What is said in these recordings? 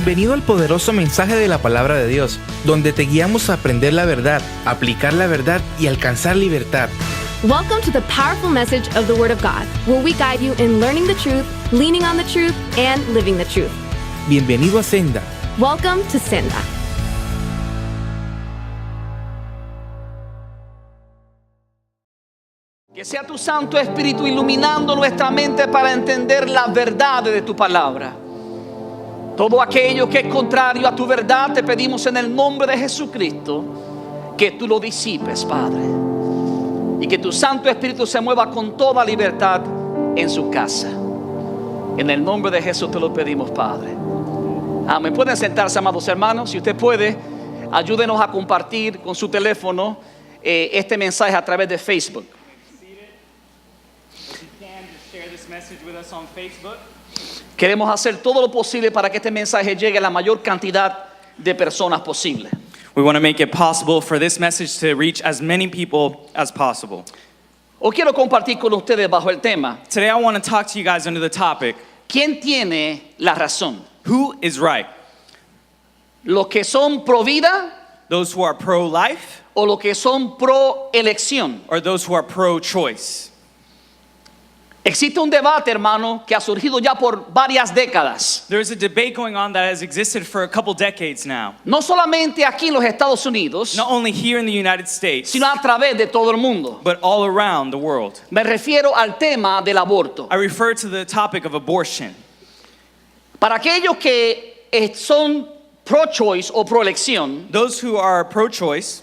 Bienvenido al poderoso mensaje de la palabra de Dios, donde te guiamos a aprender la verdad, aplicar la verdad y alcanzar libertad. Welcome to the powerful message of the Word of God, where we guide you in learning the truth, leaning on the truth, and living the truth. Bienvenido a Senda. Welcome to Senda. Que sea tu Santo Espíritu iluminando nuestra mente para entender la verdad de tu palabra. Todo aquello que es contrario a tu verdad, te pedimos en el nombre de Jesucristo que tú lo disipes, Padre. Y que tu Santo Espíritu se mueva con toda libertad en su casa. En el nombre de Jesús te lo pedimos, Padre. Amén. Pueden sentarse, amados hermanos. Si usted puede, ayúdenos a compartir con su teléfono este mensaje a través de Facebook. Queremos hacer todo lo posible para que este mensaje llegue a la mayor cantidad de personas posible. We want to make it possible for this message to reach as many people as possible. Hoy quiero compartir con ustedes bajo el tema: Today I want to talk to you guys under the topic, ¿quién tiene la razón? who is right? ¿Los que son pro vida Those who are pro-life o los que son pro elección? or those who are pro-choice? Existe un debate, hermano, que ha surgido ya por varias décadas. There's a debate going on that has existed for a couple decades now. No solamente aquí en los Estados Unidos, Not only here in the United States, sino a través de todo el mundo. but all around the world. Me refiero al tema del aborto. I refer to the topic of abortion. Para aquellos que son pro-choice o pro-elección, Those who are pro-choice,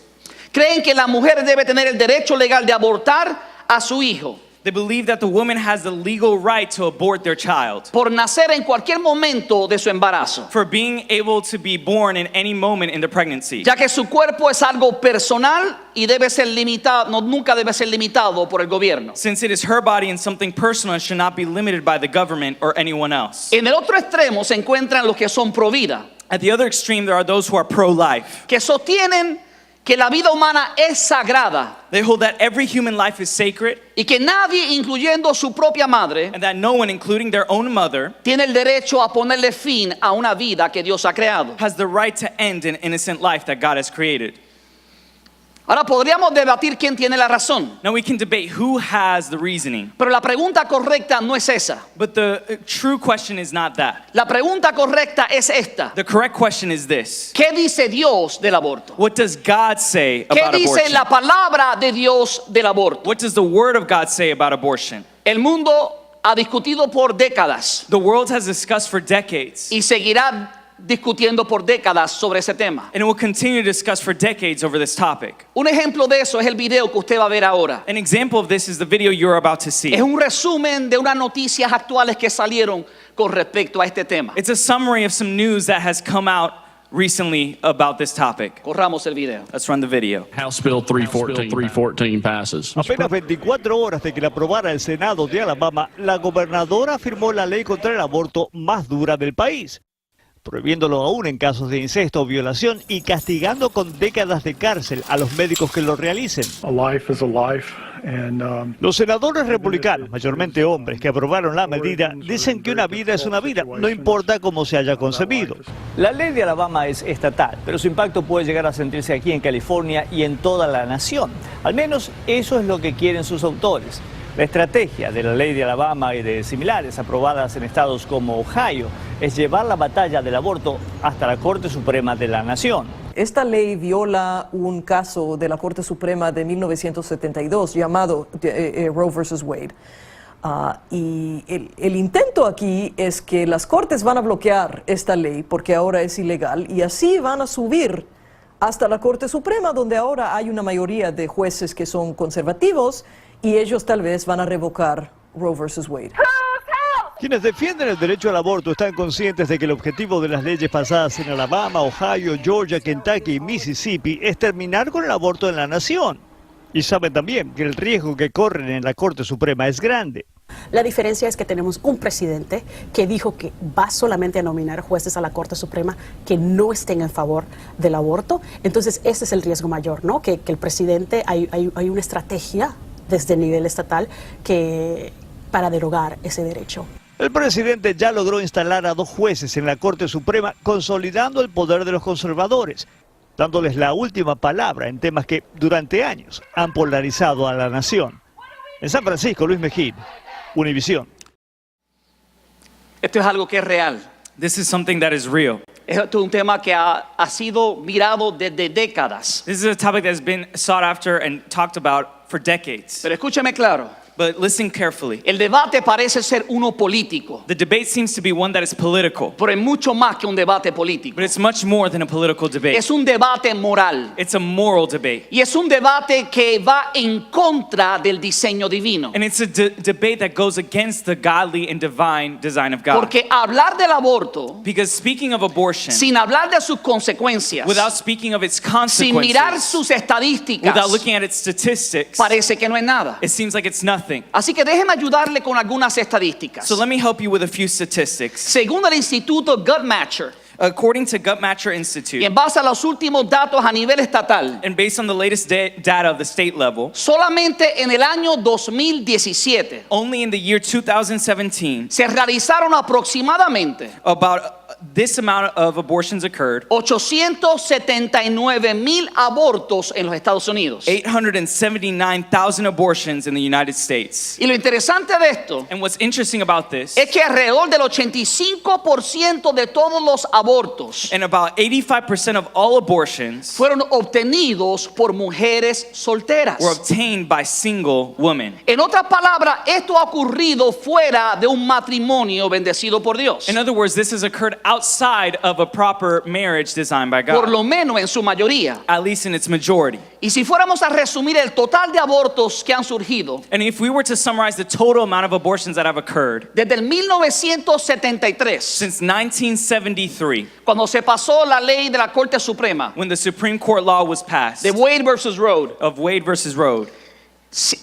creen que la mujer debe tener el derecho legal de abortar a su hijo they believe that the woman has the legal right to abort their child por nacer en cualquier momento de su embarazo, for being able to be born in any moment in the pregnancy. ya que su cuerpo es algo personal y debe ser limitado, nunca debe ser limitado por el gobierno. Since it is her body and something personal, it should not be limited by the government or anyone else. En el otro extremo se encuentran los que son pro vida, At the other extreme, there are those who are pro-life. que sostienen que la vida humana es sagrada They hold that every human life is sacred y que nadie, incluyendo su propia madre, and that no one, including their own mother, tiene el derecho a ponerle fin a una vida que Dios ha creado. has the right to end an innocent life that God has created. Ahora podríamos debatir quién tiene la razón, Now we can debate who has the reasoning, pero la pregunta correcta no es esa. but the true question is not that. La pregunta correcta es esta: The correct question is this. ¿qué dice Dios del aborto? What does God say ¿Qué about dice abortion? la palabra de Dios del aborto? What does the Word of God say about abortion? El mundo ha discutido por décadas The world has discussed for decades, y seguirá discutiendo por décadas sobre ese tema. and it will continue to discuss for decades over this topic. Un ejemplo de eso es el video que usted va a ver ahora. An example of this is the video you're about to see. Es un resumen de unas noticias actuales que salieron con respecto a este tema. It's a summary of some news that has come out recently about this topic. Corramos el video. Let's run the video. House Bill 314 passes. Apenas 24 horas de que la aprobara el Senado de Alabama, la gobernadora firmó la ley contra el aborto más dura del país, prohibiéndolo aún en casos de incesto o violación y castigando con décadas de cárcel a los médicos que lo realicen. A life is a life, and Los senadores republicanos, mayormente hombres, que aprobaron la medida, dicen que una vida es una vida, no importa cómo se haya concebido. La ley de Alabama es estatal, pero su impacto puede llegar a sentirse aquí en California y en toda la nación. Al menos eso es lo que quieren sus autores. La estrategia de la ley de Alabama y de similares aprobadas en estados como Ohio es llevar la batalla del aborto hasta la Corte Suprema de la Nación. Esta ley viola un caso de la Corte Suprema de 1972 llamado Roe versus Wade. Y el intento aquí es que las cortes van a bloquear esta ley porque ahora es ilegal y así van a subir hasta la Corte Suprema, donde ahora hay una mayoría de jueces que son conservativos y ellos tal vez van a revocar Roe versus Wade. Quienes defienden el derecho al aborto están conscientes de que el objetivo de las leyes pasadas en Alabama, Ohio, Georgia, Kentucky y Mississippi es terminar con el aborto en la nación. Y saben también que el riesgo que corren en la Corte Suprema es grande. La diferencia es que tenemos un presidente que dijo que va solamente a nominar jueces a la Corte Suprema que no estén en favor del aborto. Entonces ese es el riesgo mayor, ¿no? Que el presidente, hay una estrategia desde el nivel estatal para derogar ese derecho. El presidente ya logró instalar a 2 jueces en la Corte Suprema, consolidando el poder de los conservadores, dándoles la última palabra en temas que durante años han polarizado a la nación. En San Francisco, Luis Mejín, Univisión. Esto es algo que es real. This is something that is real. Esto es un tema que ha sido mirado desde décadas. This is a topic that has been sought after and talked about for decades. Pero escúcheme claro. But listen carefully. El debate parece ser uno político, The debate seems to be one that is political, pero es mucho más que un debate político. but it's much more than a political debate. Es un debate moral. It's a moral debate. Y es un debate que va en contra del diseño divino. And it's a debate that goes against the godly and divine design of God. Porque hablar del aborto, Because speaking of abortion, sin hablar de sus consecuencias, without speaking of its sin mirar consequences, sus estadísticas, without looking at its statistics, parece que no es nada. it seems like it's nothing. Así que déjeme ayudarle con algunas estadísticas. So let me help you with a few statistics. Según el Instituto Guttmacher, According to Guttmacher y Institute, en base a los últimos datos a nivel estatal, and based on the latest data of the state level, solamente en el año 2017 only in the year 2017, se realizaron aproximadamente about this amount of abortions occurred, 879,000 abortos en los Estados Unidos. 879,000 abortions in the United States. Y lo interesante de esto And what's interesting about this, es que alrededor del 85% de todos los abortos and about 85% of all abortions fueron obtenidos por mujeres solteras. were obtained by single women. En otras palabras, esto ha ocurrido fuera de un matrimonio bendecido por Dios. In other words, this has occurred outside of a proper marriage designed by Por God, lo menos en su mayoría. at least in its majority. Y si fuéramos a resumir el total de abortos que han surgido And if we were to summarize the total amount of abortions that have occurred desde el 1973, since 1973, cuando se pasó la ley de la Corte Suprema when the Supreme Court law was passed de Wade versus Roe, of Wade versus Roe,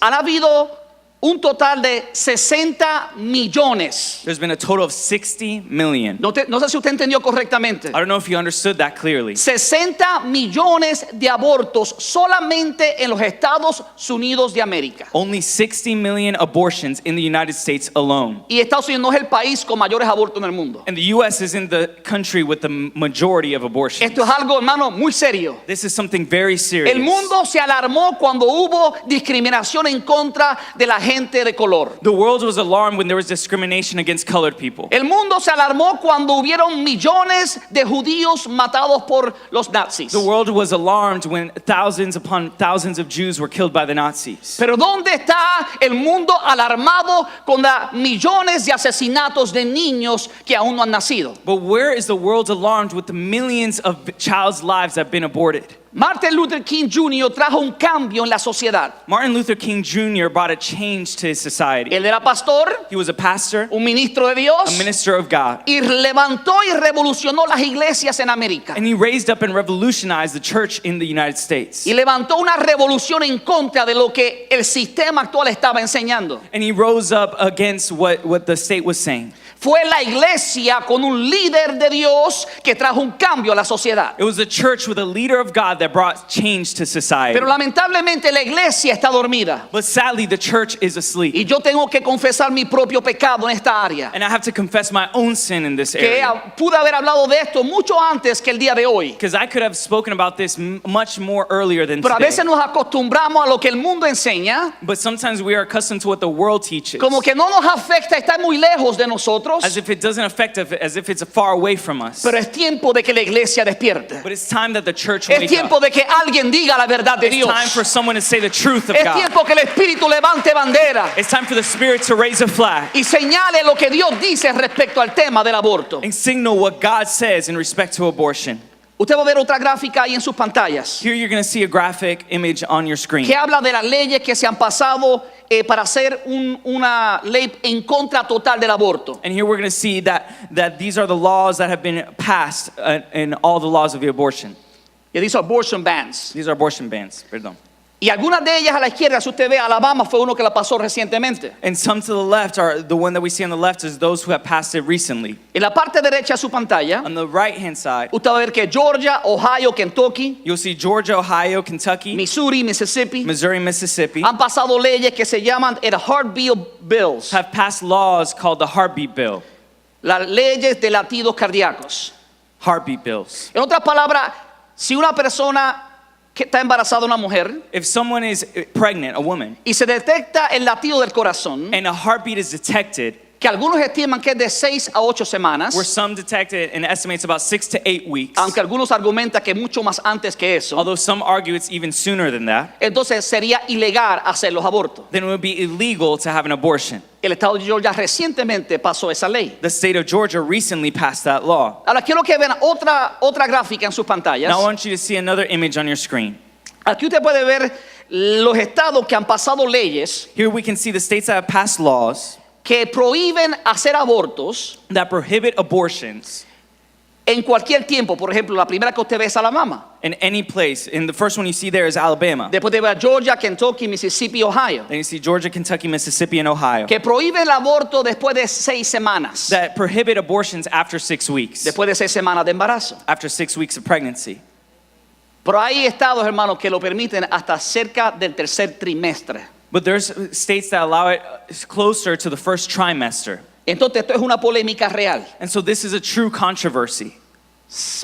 han habido un total de 60 millones. there's been a total of 60 million. No sé si usted entendió correctamente. I don't know if you understood that clearly. 60 millones de abortos solamente en los Estados Unidos de América. Only 60 million abortions in the United States alone. Y Estados Unidos no es el país con mayores abortos en el mundo. And the U.S. isn't the country with the majority of abortions. Esto es algo, hermano, muy serio. This is something very serious. El mundo se alarmó cuando hubo discriminación en contra de la gente de color. The world was alarmed when there was discrimination against colored people. El mundo se alarmó cuando hubieron millones de judíos matados por los nazis. The world was alarmed when thousands upon thousands of Jews were killed by the Nazis. Pero ¿dónde está el mundo alarmado con los millones de asesinatos de niños que aún no han nacido? But where is the world alarmed with the millions of child's lives that have been aborted? Martin Luther King Jr. trajo un cambio en la sociedad. Martin Luther King Jr. brought a change to his society. Él era pastor, He was a pastor, un ministro de a Dios, minister of God, y levantó y revolucionó las iglesias en América. and he raised up and revolutionized the church in the United States. Y levantó una revolución en contra de lo que el sistema actual estaba enseñando. And he rose up against what the state was saying. Fue la iglesia con un líder de Dios que trajo un cambio a la sociedad. It was the church with a leader of God that brought change to society. Pero lamentablemente la iglesia está dormida. But sadly, the church is asleep. Y yo tengo que confesar mi propio pecado en esta área. And I have to confess my own sin in this Que area. pude haber hablado de esto mucho antes que el día de hoy. Because I could have spoken about this much more earlier than Pero a today. veces nos acostumbramos a lo que el mundo enseña, But sometimes we are accustomed to what the world teaches. como que no nos afecta, está muy lejos de nosotros. As if it doesn't affect us, as if it's far away from us. Pero es tiempo de que la iglesia despierte. But it's time that the church Es wake tiempo up. de que alguien diga la verdad de It's Dios. time for someone to say the truth of Es God. tiempo que el Espíritu levante bandera It's time for the Spirit to raise a flag y señale lo que Dios dice respecto al tema del aborto. and signal what God says in respect to abortion. Usted va a ver otra gráfica ahí en sus pantallas Here you're going to see a graphic image on your screen. que habla de las leyes que se han pasado para hacer una ley en contra total del aborto. And here we're going to see that these are the laws that have been passed in all the laws of the abortion. Y dice abortion bans. These are abortion bans, perdón. Y algunas de ellas a la izquierda, si usted ve, Alabama fue uno que la pasó recientemente. And some to the left are the one that we see on the left is those who have passed it recently. En la parte derecha de su pantalla, On the right-hand side, usted va a ver que Georgia, Ohio, Kentucky, you'll see Georgia, Ohio, Kentucky, Missouri, Mississippi, Missouri, Mississippi han pasado leyes que se llaman el Heartbeat Bills, have passed laws called the Heartbeat Bill. las leyes de latidos cardíacos. Heartbeat bills. En otras palabras, si una persona que está embarazada, una mujer, If someone is pregnant, a woman, y se detecta el latido del corazón, and a heartbeat is detected, que algunos estiman que es de 6 a 8 semanas, where some detect it and estimates about 6 to 8 weeks, aunque algunos argumentan que mucho más antes que eso, although some argue it's even sooner than that, entonces sería ilegal hacer los abortos. then it would be illegal to have an abortion. El estado de Georgia recientemente pasó esa ley. The state of Georgia recently passed that law. Ahora quiero que vean otra gráfica en sus pantallas. Now I want you to see another image on your screen. Aquí usted puede ver los estados que han pasado leyes Here we can see the states that have passed laws que prohíben hacer abortos that prohibit abortions en cualquier tiempo. Por ejemplo, la primera que usted ve es Alabama. in any place. And the first one you see there is Alabama. Después de ver Georgia, Kentucky, Mississippi, Ohio. Then you see Georgia, Kentucky, Mississippi, and Ohio Que prohíben el aborto después de 6 semanas. that prohibit abortions after 6 weeks, Después de 6 semanas de embarazo. after 6 weeks of pregnancy. Pero hay estados, hermanos, que lo permiten hasta cerca del tercer trimestre. But there's states that allow it closer to the first trimester. Entonces esto es una polémica real. And so this is a true controversy.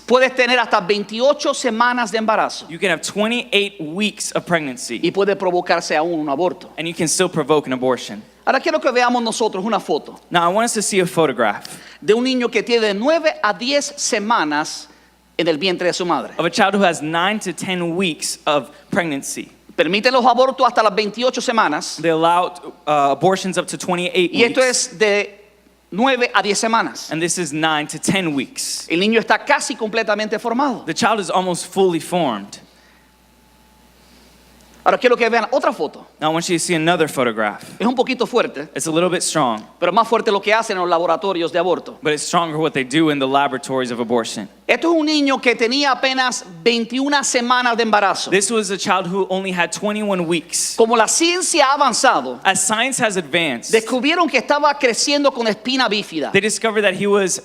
Puedes tener hasta 28 semanas de embarazo You can have 28 weeks of pregnancy, y puede provocarse aún un aborto. and you can still provoke an abortion. Ahora quiero que veamos nosotros una foto Now I want us to see a photograph de un niño que tiene de 9 a 10 semanas en el vientre de su madre. of a child who has 9 to 10 weeks of pregnancy. Permiten los abortos hasta las 28 semanas They allow abortions up to 28 y esto weeks, es de 9 a 10 semanas. and this is 9 to 10 weeks. El niño está casi completamente formado. The child is almost fully formed. Ahora quiero que vean otra foto. Now I want you to see another photograph. Es un poquito fuerte, It's a little bit strong, pero más fuerte lo que hacen en los laboratorios de aborto. but it's stronger what they do in the laboratories of abortion. Esto es un niño que tenía apenas 21 semanas de embarazo. This was a child who only had 21 weeks. Como la ciencia ha avanzado, As science has advanced, descubrieron que estaba creciendo con espina bífida. they discovered that he was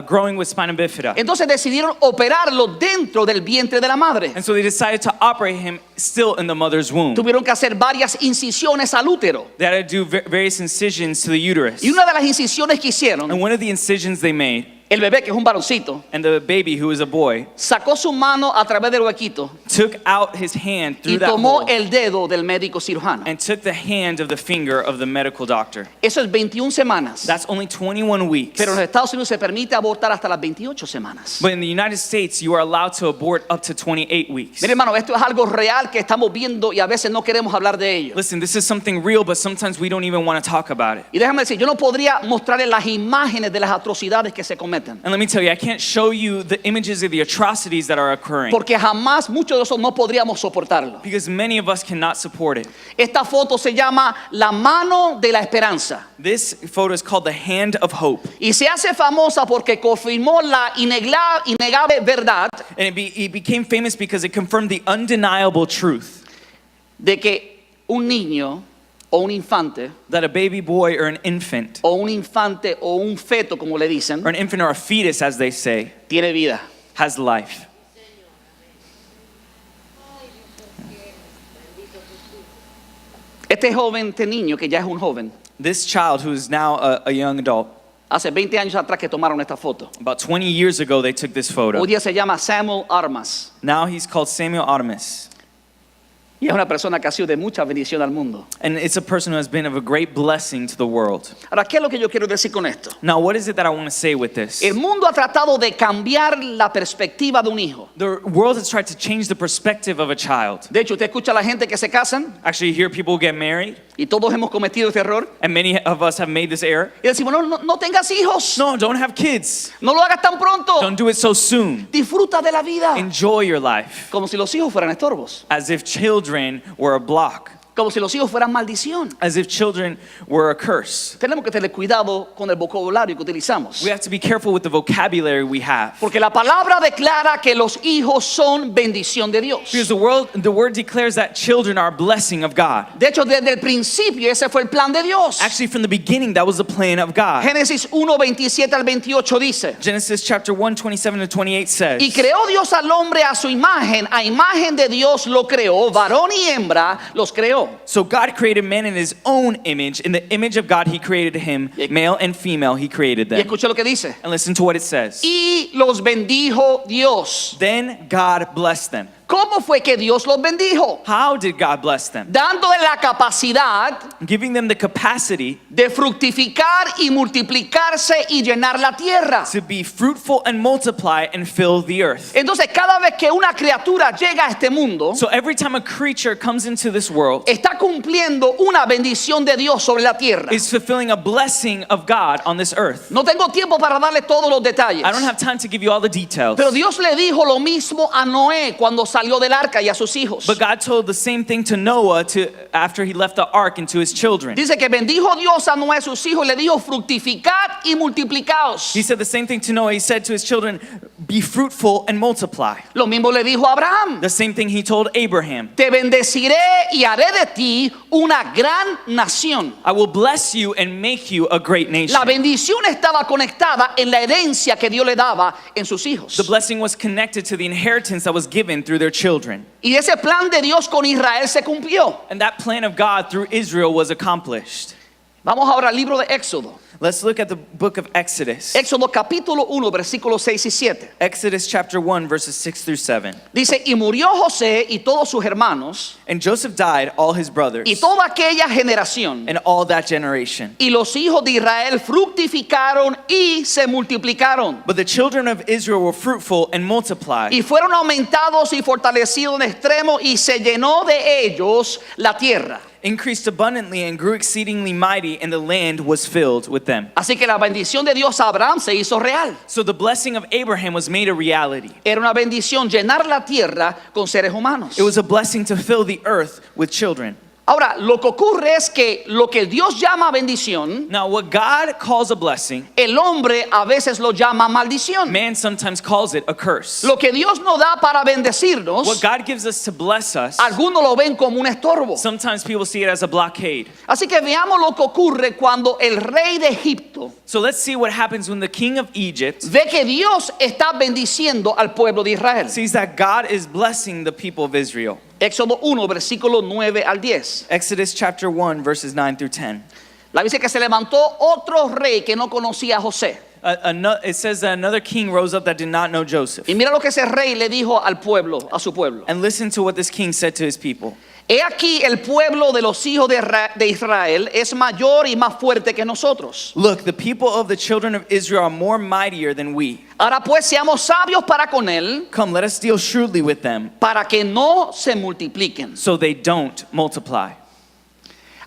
growing with spina bifida. Entonces decidieron operarlo dentro del vientre de la madre. And so they decided to operate him still in the mother's womb. Tuvieron que hacer varias incisiones al útero. They had to do various incisions to the uterus. Y una de las incisiones que hicieron, And one of the incisions they made, el bebé, que es un varoncito, and the baby, who was a boy, sacó su mano a través del huequito took out his hand y through that tomó hole el dedo del médico cirujano. and took the hand of the finger of the medical doctor. Eso es 21 semanas. That's only 21 weeks. Pero en los Estados Unidos se permite abortar hasta las 28 semanas. But in the United States, you are allowed to abort up to 28 weeks. Mire, hermano, esto es algo real que estamos viendo y a veces no queremos hablar de ello. Listen, this is something real, but sometimes we don't even want to talk about it. Y déjame decir, yo no podría mostrarles las imágenes de las atrocidades que se cometen. And let me tell you, I can't show you the images of the atrocities that are occurring, Porque jamás muchos de esos no podríamos soportarlo. because many of us cannot support it. Esta foto se llama la mano de la esperanza. This photo is called the hand of hope. Y se hace famosa porque confirmó la innegable verdad And it became famous because it confirmed the undeniable truth de que un niño o un infante that a baby boy or an infant, o un infante o un feto, como le dicen, or an infant or a fetus, as they say, tiene vida. has life. Este joven, este niño que ya es un joven, This child, who is now a young adult, hace 20 años atrás que tomaron esta foto. about 20 years ago, they took this photo. Hoy día se llama Samuel Armas. Now he's called Samuel Artemis. Y es una persona que ha sido de mucha bendición al mundo. And it's a person who has been of a great blessing to the world. Ahora, ¿qué es lo que yo quiero decir con esto? Now, what is it that I want to say with this? El mundo ha tratado de cambiar la perspectiva de un hijo. The world has tried to change the perspective of a child. De hecho, usted escucha a la gente que se casan Actually, you hear people get married, y todos hemos cometido este error. and many of us have made this error. Y decimos, no tengas hijos. No, don't have kids. No lo hagas tan pronto. Don't do it so soon. Disfruta de la vida. Enjoy your life. Como si los hijos fueran estorbos. As if children were a block. como si los hijos fueran maldición. as if children were a curse. Tenemos que tener cuidado con el vocabulario que utilizamos. We have to be careful with the vocabulary we have. Porque la palabra declara que los hijos son bendición de Dios. Because the word declares that children are a blessing of God. De hecho, desde el principio ese fue el plan de Dios. Actually, from the beginning, that was the plan of God. Génesis 1:27 al 28 dice: Genesis chapter 1, 27 to 28 says, Y creó Dios al hombre a su imagen, a imagen de Dios lo creó, varón y hembra los creó. So God created man in his own image. In the image of God, he created him. Male and female, he created Y them. escucha lo que dice. And listen to what it says. Y los bendijo Dios. Then God blessed them. ¿Cómo fue que Dios los bendijo? How did God bless them? Dándole la capacidad Giving them the capacity de fructificar y multiplicarse y llenar la tierra. to be fruitful and multiply and fill the earth. Entonces, cada vez que una criatura llega a este mundo, So every time a creature comes into this world, está cumpliendo una bendición de Dios sobre la tierra. is fulfilling a blessing of God on this earth. No tengo tiempo para darle todos los detalles. I don't have time to give you all the details. Pero Dios le dijo lo mismo a Noé cuando salió del arca y a sus hijos. But God told the same thing to Noah after he left the ark and to his children. Dice que bendijo Dios a Noé, sus hijos, y le dijo fructificad y multiplicaos. He said the same thing to Noah. He said to his children, be fruitful and multiply. Lo mismo le dijo a Abraham. The same thing he told Abraham. Te bendeciré y haré de ti una gran nación. I will bless you and make you a great nation. La bendición estaba conectada en la herencia que Dios le daba en sus hijos. The blessing was connected to the inheritance that was given through their children. Y ese plan de Dios con Israel se cumplió. And that plan of God through Israel was accomplished. Vamos ahora al libro de Éxodo. Let's look at the book of Exodus. Éxodo capítulo 1, versículos 6 y 7. Exodus chapter 1 verses 6 through 7. Dice, y murió José y todos sus hermanos And Joseph died, all his brothers, y toda aquella generación. and all that generation. Y los hijos de Israel fructificaron y se multiplicaron. But the children of Israel were fruitful and multiplied. Y fueron aumentados y fortalecidos en extremo y se llenó de ellos la tierra. Increased abundantly and grew exceedingly mighty, and the land was filled with them. Así que la bendición de Dios a Abraham se hizo real. So the blessing of Abraham was made a reality. Era una bendición llenar la tierra con seres humanos. It was a blessing to fill the earth with children. Ahora, lo que ocurre es que lo que Dios llama bendición, Now, what God calls a blessing, el hombre a veces lo llama maldición. man sometimes calls it a curse. Lo que Dios nos da para bendecirnos, What God gives us to bless us, algunos lo ven como un estorbo. sometimes people see it as a blockade. Así que veamos lo que ocurre cuando el rey de Egipto So let's see what happens when the king of Egypt ve que Dios está bendiciendo al pueblo de Israel. sees that God is blessing the people of Israel. Éxodo 1, versículos 9 al 10. Exodus chapter 1 verses 9 through 10. La dice que se levantó otro rey que no conocía a José. It says that another king rose up that did not know Joseph. Y mira lo que ese rey le dijo al pueblo, a su pueblo. And listen to what this king said to his people. He aquí el pueblo de los hijos de Israel es mayor y más fuerte que nosotros. Look, the people of the children of Israel are more mightier than we. Ahora pues seamos sabios para con él, Come, let us deal shrewdly with them, para que no se multipliquen. so they don't multiply.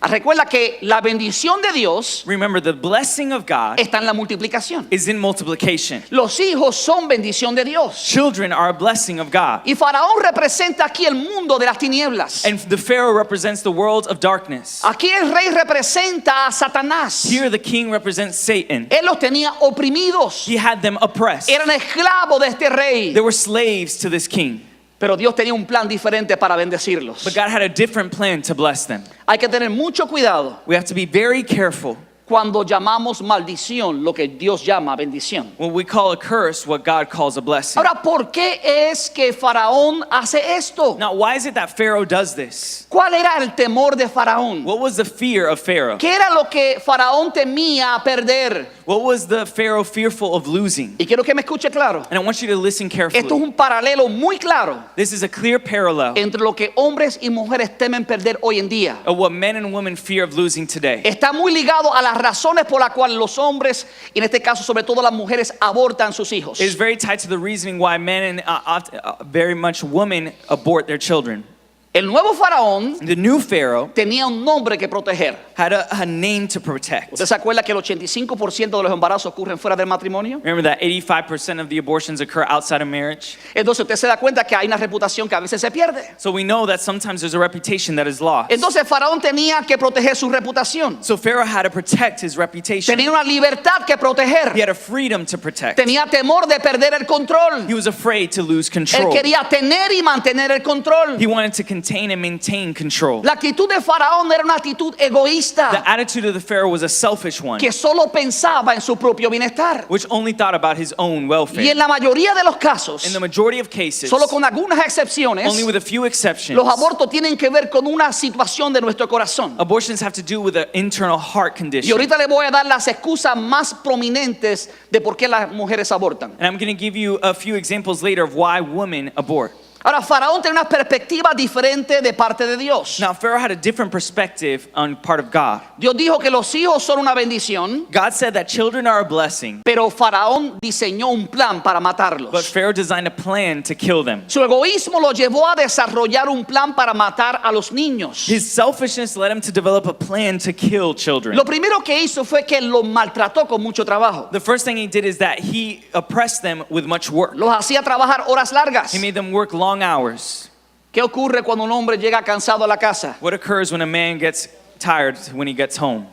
Recuerda que la bendición de Dios Remember, the blessing of God está en la multiplicación. is in multiplication. Los hijos son bendición de Dios. Children are a blessing of God. Y Faraón representa aquí el mundo de las tinieblas. And the Pharaoh represents the world of darkness. Aquí el rey representa a Satanás. Here the king represents Satan. Él los tenía oprimidos. He had them oppressed. Eran esclavos de este rey. They were slaves to this king. Pero Dios tenía un plan diferente para bendecirlos. But God had a different plan to bless them. Hay que tener mucho cuidado We have to be very careful cuando llamamos maldición lo que Dios llama bendición. when we call a curse what God calls a blessing. Ahora, ¿por qué es que Faraón hace esto? Now, why is it that Pharaoh does this? ¿Cuál era el temor de Faraón? What was the fear of Pharaoh? ¿Qué era lo que Faraón temía perder? What was the Pharaoh fearful of losing? Y quiero que me escuche claro. And I want you to listen Esto es carefully. un paralelo muy claro This is a clear parallel entre lo que hombres y mujeres temen perder hoy en día. of what men and women fear of losing today. Está muy ligado a las razones por las cuales los hombres, y en este caso sobre todo las mujeres, abortan sus hijos. It is very tied to the reasoning why men and very much women abort their children. El nuevo faraón The new Pharaoh tenía un nombre que proteger. had a name to protect. ¿Usted se acuerda que el 85% de los embarazos ocurren fuera del matrimonio? Remember that 85% of the abortions occur outside of marriage? Entonces usted se da cuenta que hay una reputación que a veces se pierde. So we know that sometimes there's a reputation that is lost. Entonces faraón tenía que proteger su reputación. So Pharaoh had to protect his reputation. Tenía una libertad que proteger. He had a freedom to protect. Tenía temor de perder el control. He was afraid to lose Él control. quería tener y mantener el control. He wanted to contain and maintain control. La actitud de faraón era una actitud The egoísta attitude of the Pharaoh was a selfish one, que solo pensaba en su propio bienestar. which only thought about his own welfare. Y en la mayoría de los casos, In the majority of cases, solo con algunas excepciones, only with a few exceptions, los abortos tienen que ver con una situación de nuestro corazón. abortions have to do with an internal heart Y condition. ahorita le voy a dar las excusas más prominentes de por qué las mujeres abortan. And I'm going to give you a few examples later of why women abort. Ahora, faraón tiene una perspectiva diferente de parte de Dios. Now, Pharaoh had a different perspective on part of God. Dios dijo que los hijos son una bendición, God said that children are a blessing, pero faraón diseñó un plan para but matarlos. Pharaoh designed a plan to kill them. Su egoísmo lo llevó a desarrollar un plan para matar a los niños. His selfishness led him to develop a plan to kill children. Lo primero que hizo fue que los maltrató con mucho trabajo. The first thing he did is that he oppressed them with much work. Los hacía trabajar horas largas. He made them work long hours. ¿Qué ocurre cuando un hombre llega cansado a la casa? What occurs when a man gets tired when he gets home?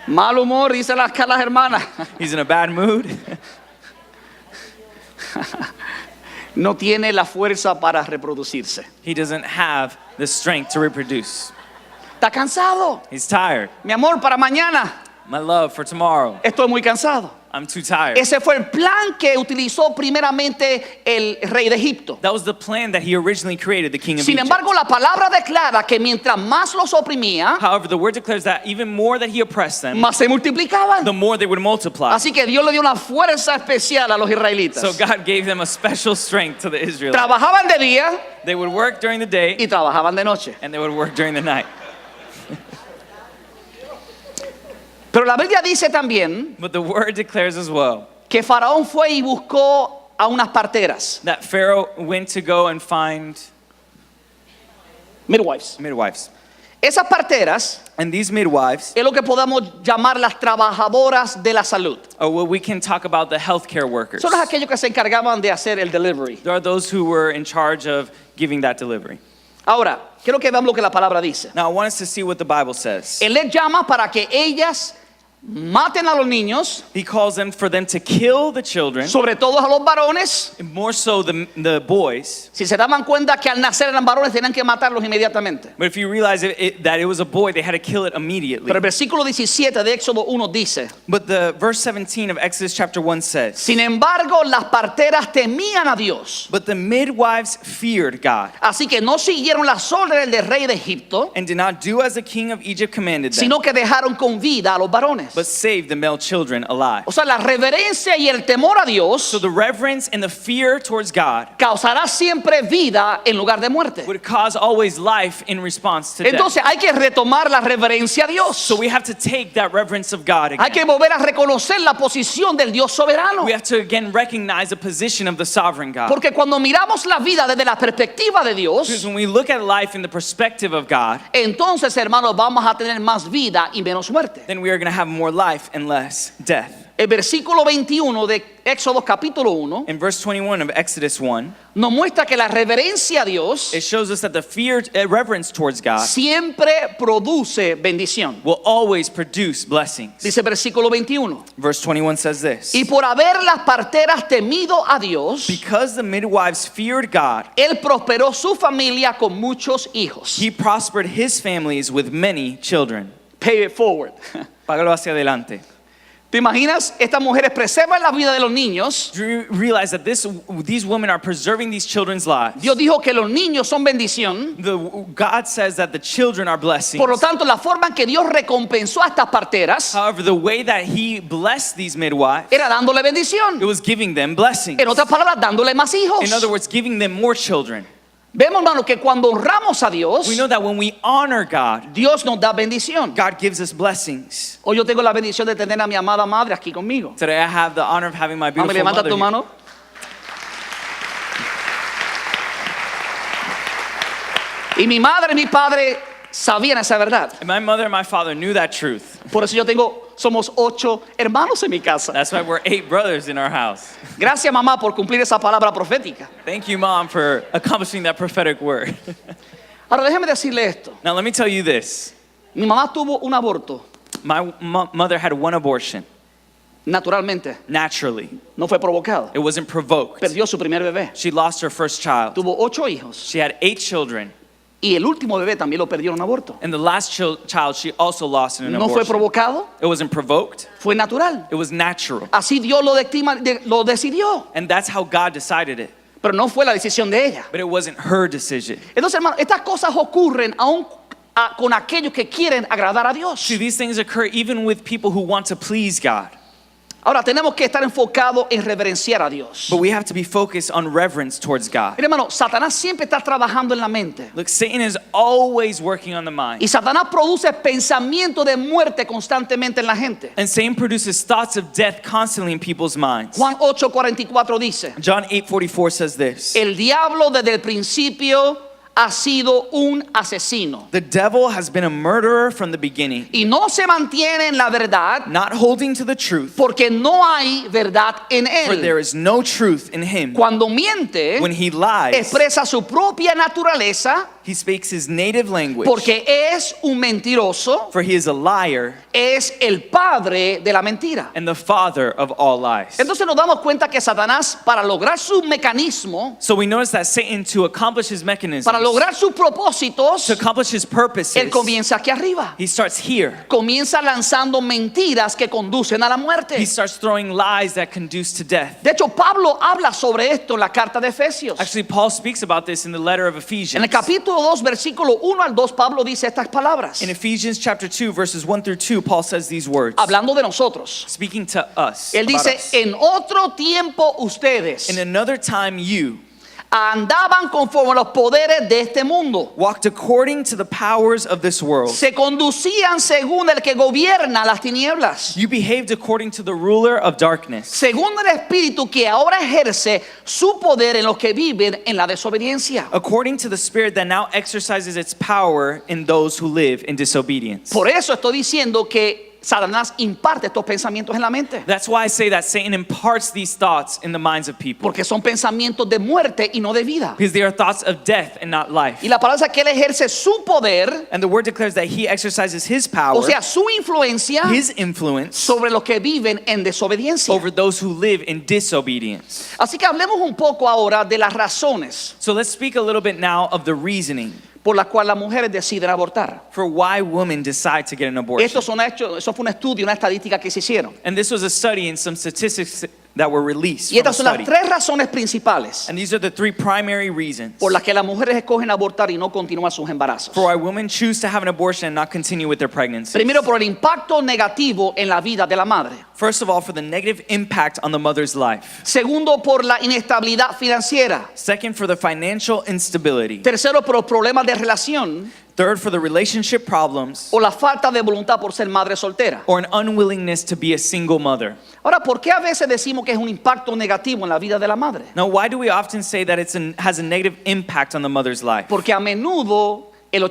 Mal humor, dice las hermanas. He's in a bad mood. No tiene la fuerza para reproducirse. He doesn't have the strength to reproduce. Está cansado. He's tired. Mi amor, para mañana. My love, for tomorrow. Estoy muy cansado. I'm too tired. Ese fue el plan que utilizó primeramente el rey de Egipto. That was the plan that he originally created, the king of Sin Egypt. embargo, la palabra declara que mientras más los oprimía, However, the word declares that even more that he oppressed them, más se multiplicaban. the more they would multiply. Así que Dios le dio una fuerza especial a los israelitas. So God gave them a special strength to the Israelites. Trabajaban de día They would work during the day y trabajaban de noche. and they would work during the night. Pero la Biblia dice también But the word declares as well que Faraón fue y buscó a unas parteras, that Pharaoh went to go and find midwives. midwives. Esas parteras And these midwives es lo que podemos llamar las trabajadoras de la salud. are what we can talk about the healthcare workers. Son aquellos que se encargaban de hacer el delivery. There are those who were in charge of giving that delivery. Ahora, quiero que veamos lo que la palabra dice. Now I want us to see what the Bible says. Él les llama para que ellas maten a los niños, He calls them for them to kill the children, sobre todo a los varones. more so the boys. Si se daban cuenta que al nacer eran varones, tenían que matarlos inmediatamente. But if you realize that it was a boy, they had to kill it immediately. Pero el versículo 17 de Éxodo 1 dice: But the verse 17 of Exodus chapter 1 says, sin embargo, las parteras temían a Dios, but the midwives feared God así que no siguieron las órdenes del rey de Egipto, and did not do as the king of Egypt commanded them, sino que dejaron con vida a los varones. but saved the male children alive. O sea, la reverencia y el temor a Dios So the reverence and the fear towards God causará siempre vida en lugar de muerte. would cause always life in response to death. Entonces hay que retomar la reverencia a Dios. So we have to take that reverence of God Hay que again. volver a reconocer la posición del Dios soberano. We have to again recognize the position of the sovereign God. Porque cuando miramos la vida desde la perspectiva de Because Dios, when we look at life in the perspective of God, entonces, hermanos, vamos a tener más vida y menos muerte. then we are going to have more life and less death. El versículo 21 de Éxodo capítulo 1 In verse 21 of Exodus 1, nos muestra que la reverencia a Dios it shows us that the fear, reverence towards God siempre produce bendición. will always produce blessings. Dice versículo 21. Verse 21 says this, Y por haber las parteras temido a Dios, because the midwives feared God, él prosperó su familia con muchos hijos. he prospered his families with many children. Pay it forward. Págalo hacia adelante. ¿Te imaginas? Estas mujeres preservan la vida de los niños. Do you realize that these women are preserving these children's lives? Dios dijo que los niños son bendición. God says that the children are blessings. Por lo tanto, la forma en que Dios recompensó a estas parteras However, the way that he blessed these midwives, era dándole bendición. it was giving them blessings. En otras palabras, dándole más hijos. In other words, giving them more children. Vemos, hermano, que cuando honramos a Dios, We know that when we honor God, Dios nos da bendición. God gives us blessings. Hoy yo tengo la bendición de tener a mi amada madre aquí conmigo. Today I have the honor of having my Mami, beautiful levanta mother tu here. mano. Y mi madre y mi padre sabían esa verdad. And my mother and my father knew that truth. Por eso somos 8 hermanos en mi casa. That's why we're 8 brothers in our house. Gracias, mamá, por cumplir esa palabra profética. Thank you, Mom, for accomplishing that prophetic word. Ahora déjeme decirle esto. Now let me tell you this. Mi mamá tuvo un aborto. My mother had one abortion. Naturalmente. Naturally. No fue provocado. It wasn't provoked. Perdió su primer bebé. She lost her first child. Tuvo 8 hijos. She had 8 children. Y el último bebé también lo perdió en un aborto. And the last child she also lost in an No fue abortion. provocado. It wasn't provoked. Fue natural. It was natural. Así Dios lo decidió. And that's how God decided it. Pero no fue la decisión de ella. But it wasn't her decision. Entonces, hermano, estas cosas ocurren aún con aquellos que quieren agradar a Dios. See, these things occur even with people who want to please God. Ahora tenemos que estar enfocados en reverenciar a Dios. But we have to be focused on reverence towards God. Mira, hermano, Satanás siempre está trabajando en la mente. Look, Satan is always working on the mind. Y Satanás produce pensamientos de muerte constantemente en la gente. And Satan produces thoughts of death constantly in people's minds. Juan 8:44 dice, John 8:44 says this. el diablo desde el principio ha sido un asesino. The devil has been a murderer from the beginning, Y no se mantiene en la verdad not holding to the truth, porque no hay verdad en for there él. is no truth in him. Cuando miente, When he lies, expresa su propia naturaleza he speaks his native language, porque es un mentiroso, for he is a liar es el padre de la mentira. and the father of all lies. Entonces nos damos cuenta que Satanás, para lograr su mecanismo, So we notice that Satan, to accomplish his mechanisms, para lograr sus propósitos, to accomplish his purposes, él comienza aquí arriba. he starts here. Comienza lanzando mentiras que conducen a la muerte. He starts throwing lies that conduce to death. De hecho, Pablo habla sobre esto en la carta de Efesios. Actually, Paul speaks about this in the letter of En Ephesians. el capítulo 2, versículo 1 al 2, Pablo dice estas palabras. In Ephesians chapter 2, verses 1 through 2, Paul says these words, Hablando de nosotros. speaking to us, Él about dice, us. en otro tiempo ustedes In another time you andaban conforme a los poderes de este mundo. walked according to the powers of this world. Se conducían según el que gobierna las tinieblas. You behaved according to the ruler of darkness, Según el espíritu que ahora ejerce su poder en los que viven en la desobediencia. according to the spirit that now exercises its power in those who live in disobedience. Por eso estoy diciendo que Satanás imparte estos pensamientos en la mente. That's why I say that Satan imparts these thoughts in the minds of people, Porque son pensamientos de muerte y no de vida. because they are thoughts of death and not life. Y la palabra es que él ejerce su poder, And the word declares that he exercises his power, o sea, su influencia his influence, sobre los que viven en desobediencia. over those who live in disobedience. Así que hablemos un poco ahora de las razones So let's speak a little bit now of the reasoning por las cuales las mujeres deciden abortar. for why women decide to get an abortion. Eso fue un estudio, una estadística que se hicieron. And this was a study and some statistics that were released Y from a estas son las study. 3 razones principales And these are the 3 primary reasons por las que las mujeres escogen abortar y no continuar sus embarazos. for why women choose to have an abortion and not continue with their pregnancy. Primero, por el impacto negativo en la vida de la madre. First of all, for the negative impact on the mother's life. Segundo, por la inestabilidad financiera. Second, for the financial instability. Tercero, por los problemas de relación Third, for the relationship problems o la falta de voluntad por ser madre soltera. or an unwillingness to be a single mother. Ahora, ¿por qué a veces decimos que es un impacto negativo en la vida de la madre? Now, why do we often say that has a negative impact on the mother's life? Porque a menudo el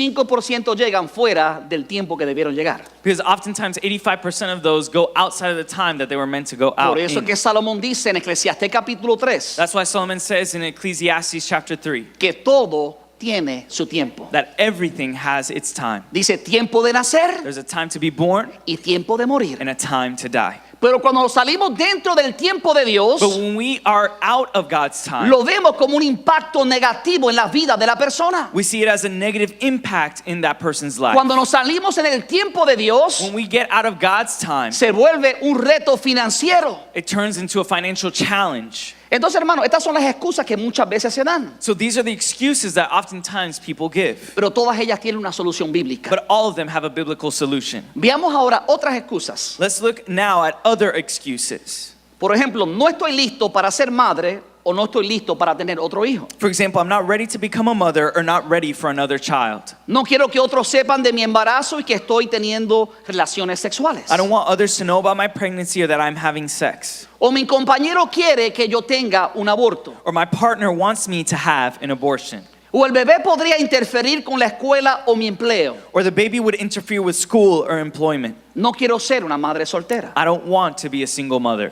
85% llegan fuera del tiempo que debieron llegar. Because oftentimes 85% of those go outside of the time that they were meant to go out Por eso in. que Salomón dice en Eclesiastés capítulo 3 That's why Solomon says in Ecclesiastes chapter 3 que todo tiene su tiempo. that everything has its time. Dice tiempo de nacer There's a time to be born y tiempo de morir. and a time to die. Pero cuando salimos dentro del tiempo de Dios, But when we are out of God's time, lo vemos como un impacto negativo en la vida de la persona. we see it as a negative impact in that person's life. Cuando nos salimos en el tiempo de Dios, When we get out of God's time, se vuelve un reto financiero. it turns into a financial challenge. Entonces, hermano, estas son las excusas que muchas veces se dan. So these are the excuses that oftentimes people give. Pero todas ellas tienen una solución bíblica. But all of them have a biblical solution. Veamos ahora otras excusas. Let's look now at other excuses. Por ejemplo, no estoy listo para ser madre o no estoy listo para tener otro hijo. For example, I'm not ready to become a mother or not ready for another child. No quiero que otros sepan de mi embarazo y que estoy teniendo relaciones sexuales. I don't want others to know about my pregnancy or that I'm having sex. O mi compañero quiere que yo tenga un aborto. Or my partner wants me to have an abortion. O el bebé podría interferir con la escuela o mi empleo. Or the baby would interfere with school or employment. No quiero ser una madre soltera. I don't want to be a single mother.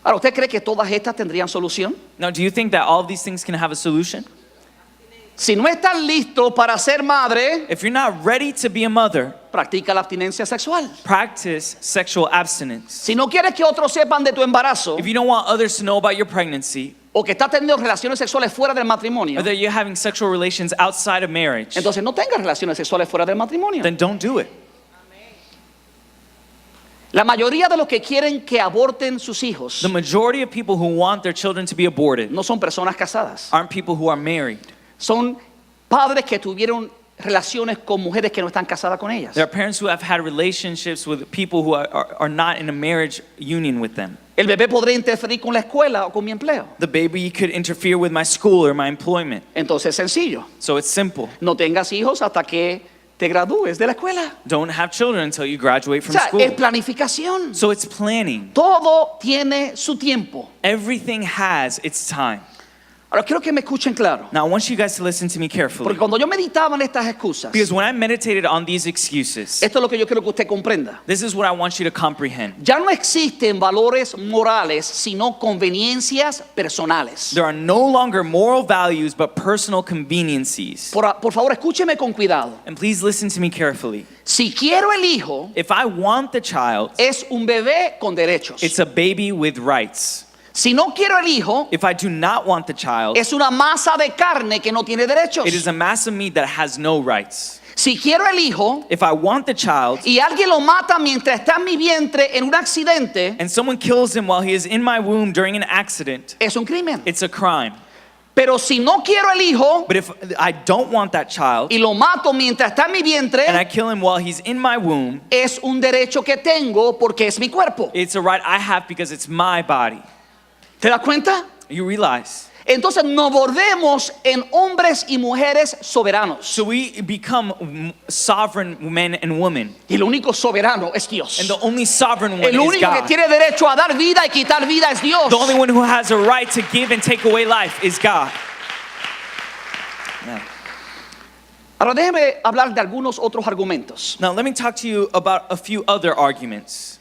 Ahora, ¿usted cree que todas estas tendrían solución? Now, do you think that all of these things can have a solution? Si no estás listo para ser madre, If you're not ready to be a mother, practica la abstinencia sexual. practice sexual abstinence. Si no quieres que otros sepan de tu embarazo If you don't want others to know about your pregnancy, o que estás teniendo relaciones sexuales fuera del matrimonio, or that you're having sexual relations outside of marriage, entonces no tengas relaciones sexuales fuera del matrimonio. then don't do it. La mayoría de los que quieren que aborten sus hijos The majority of people who want their children to be aborted no son personas casadas. aren't people who are married. Son padres que tuvieron relaciones con mujeres que no están casadas con ellas. There are parents who have had relationships with people who are not in a marriage union with them. El bebé podría interferir con la escuela o con mi empleo. The baby could interfere with my school or my employment. Entonces es sencillo. So it's simple. No tengas hijos hasta que te gradúes de la escuela. Don't have children until you graduate O from sea, school. es planificación. So it's planning. Todo tiene su tiempo. Everything has its time. Ahora quiero que me escuchen claro. Now I want you guys to listen to me carefully. Porque cuando yo meditaba en estas excusas, Because when I meditated on these excuses, esto es lo que yo quiero que usted comprenda. this is what I want you to comprehend. Ya no existen valores morales, sino conveniencias personales. There are no longer moral values but personal conveniences. Por favor, escúcheme con cuidado. And please listen to me carefully. Si quiero el hijo, If I want the child, es un bebé con derechos. it's a baby with rights. Si no quiero el hijo, If I do not want the child, es una masa de carne que no tiene derechos. it is a mass of meat that has no rights. Si quiero el hijo If I want the child y alguien lo mata mientras está en mi vientre en un accidente, and someone kills him while he is in my womb during an accident, es un crimen. it's a crime. Pero si no quiero el hijo But if I don't want that child y lo mato mientras está en mi vientre, and I kill him while he's in my womb, es un derecho que tengo porque es mi cuerpo. it's a right I have because it's my body. ¿Te das cuenta? You realize? Entonces nos volvemos en hombres y mujeres soberanos. So we become sovereign men and women. Y el único soberano es Dios. And the only sovereign one El is único que God. tiene derecho a dar vida y quitar vida es Dios. The only one who has a right to give and take away life is God. Yeah. Ahora déjeme hablar de algunos otros argumentos. Now let me talk to you about a few other arguments.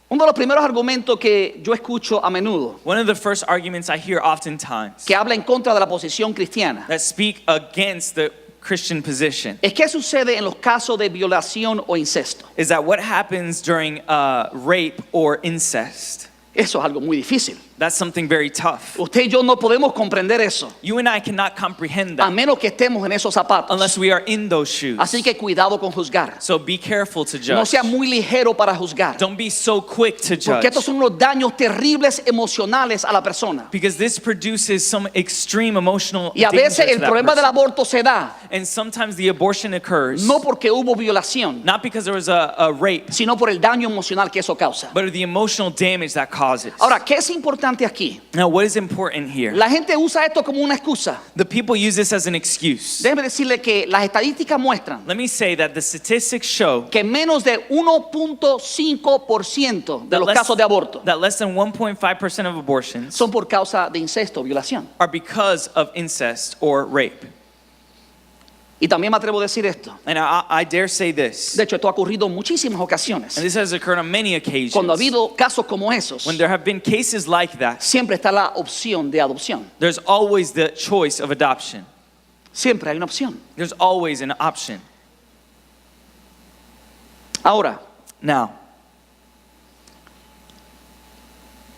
Uno de los primeros argumentos que yo escucho a menudo, One of the first arguments I hear oftentimes que habla en contra de la posición cristiana, that speak against the Christian position es qué sucede en los casos de violación o incesto. is that what happens during rape or incest. Eso es algo muy difícil. That's something very tough. Usted y yo no podemos comprender eso, You and I cannot comprehend a that menos que estemos en esos zapatos. unless we are in those shoes. Así que cuidado con juzgar. So be careful to No judge. sea muy ligero para juzgar, Don't be so quick to porque judge. estos son unos daños terribles emocionales a la persona. Because this produces some extreme emotional Y a veces danger el to that problema del person. aborto se da And sometimes the abortion occurs no porque hubo violación, not because there was a rape, sino por el daño emocional que eso causa. but the emotional damage that causes. Ahora, ¿qué es importante aquí? Now, what is important here? La gente usa esto como una excusa. The people use this as an excuse. Déjeme decirle que las estadísticas muestran Let me say that the statistics show que menos de 1.5% de los casos de aborto that less than 1.5% of abortions son por causa de incesto o violación. are because of incest or rape. Y también me atrevo a decir esto. And I dare say this, De hecho, esto ha ocurrido en muchísimas ocasiones. and this has occurred on many occasions. Cuando ha habido casos como esos, When there have been cases like that, siempre está la opción de adopción. there's always the choice of adoption. Siempre hay una opción. There's always an option. Ahora, Now,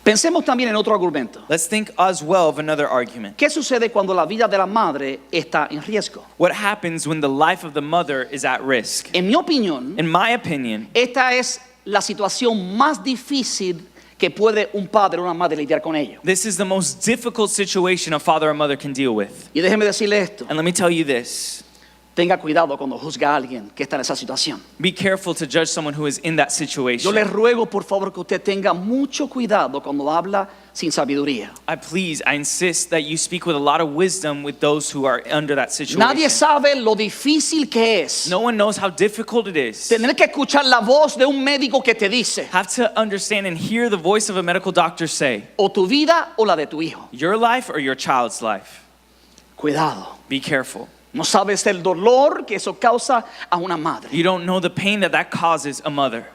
pensemos también en otro argumento. let's think as well of another argument. ¿Qué sucede cuando la vida de la madre está en riesgo? What happens when the life of the mother is at risk? En mi opinión, In my opinion, esta es la situación más difícil que puede un padre o una madre lidiar con ello. this is the most difficult situation a father or mother can deal with. Y déjeme decirle esto. And let me tell you this. Tenga cuidado cuando juzga a alguien que está en esa situación. Be careful to judge someone who is in that Yo situation. le ruego por favor que usted tenga mucho cuidado cuando habla sin sabiduría. I insist that you speak with a lot of wisdom with those who are under that situation. Nadie sabe lo difícil que es No one knows how difficult it is. tener que escuchar la voz de un médico que te dice Have to understand and hear the voice of a medical doctor say, o tu vida o la de tu hijo. your life or your child's life. Cuidado. Be careful. No sabes el dolor que eso causa a una madre. You don't know the pain that causes a mother.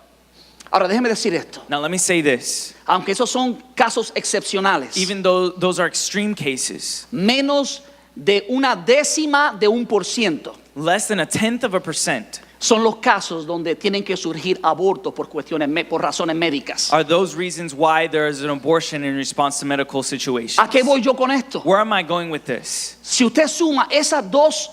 Ahora déjeme decir esto. Now let me say this. Aunque esos son casos excepcionales, Even though those are extreme cases, menos de 0.1%. less than 0.1% Son los casos donde tienen que surgir abortos por por razones médicas. are those reasons why there is an abortion in response to medical situations. ¿A qué voy yo con esto? Where am I going with this? Si usted suma esas dos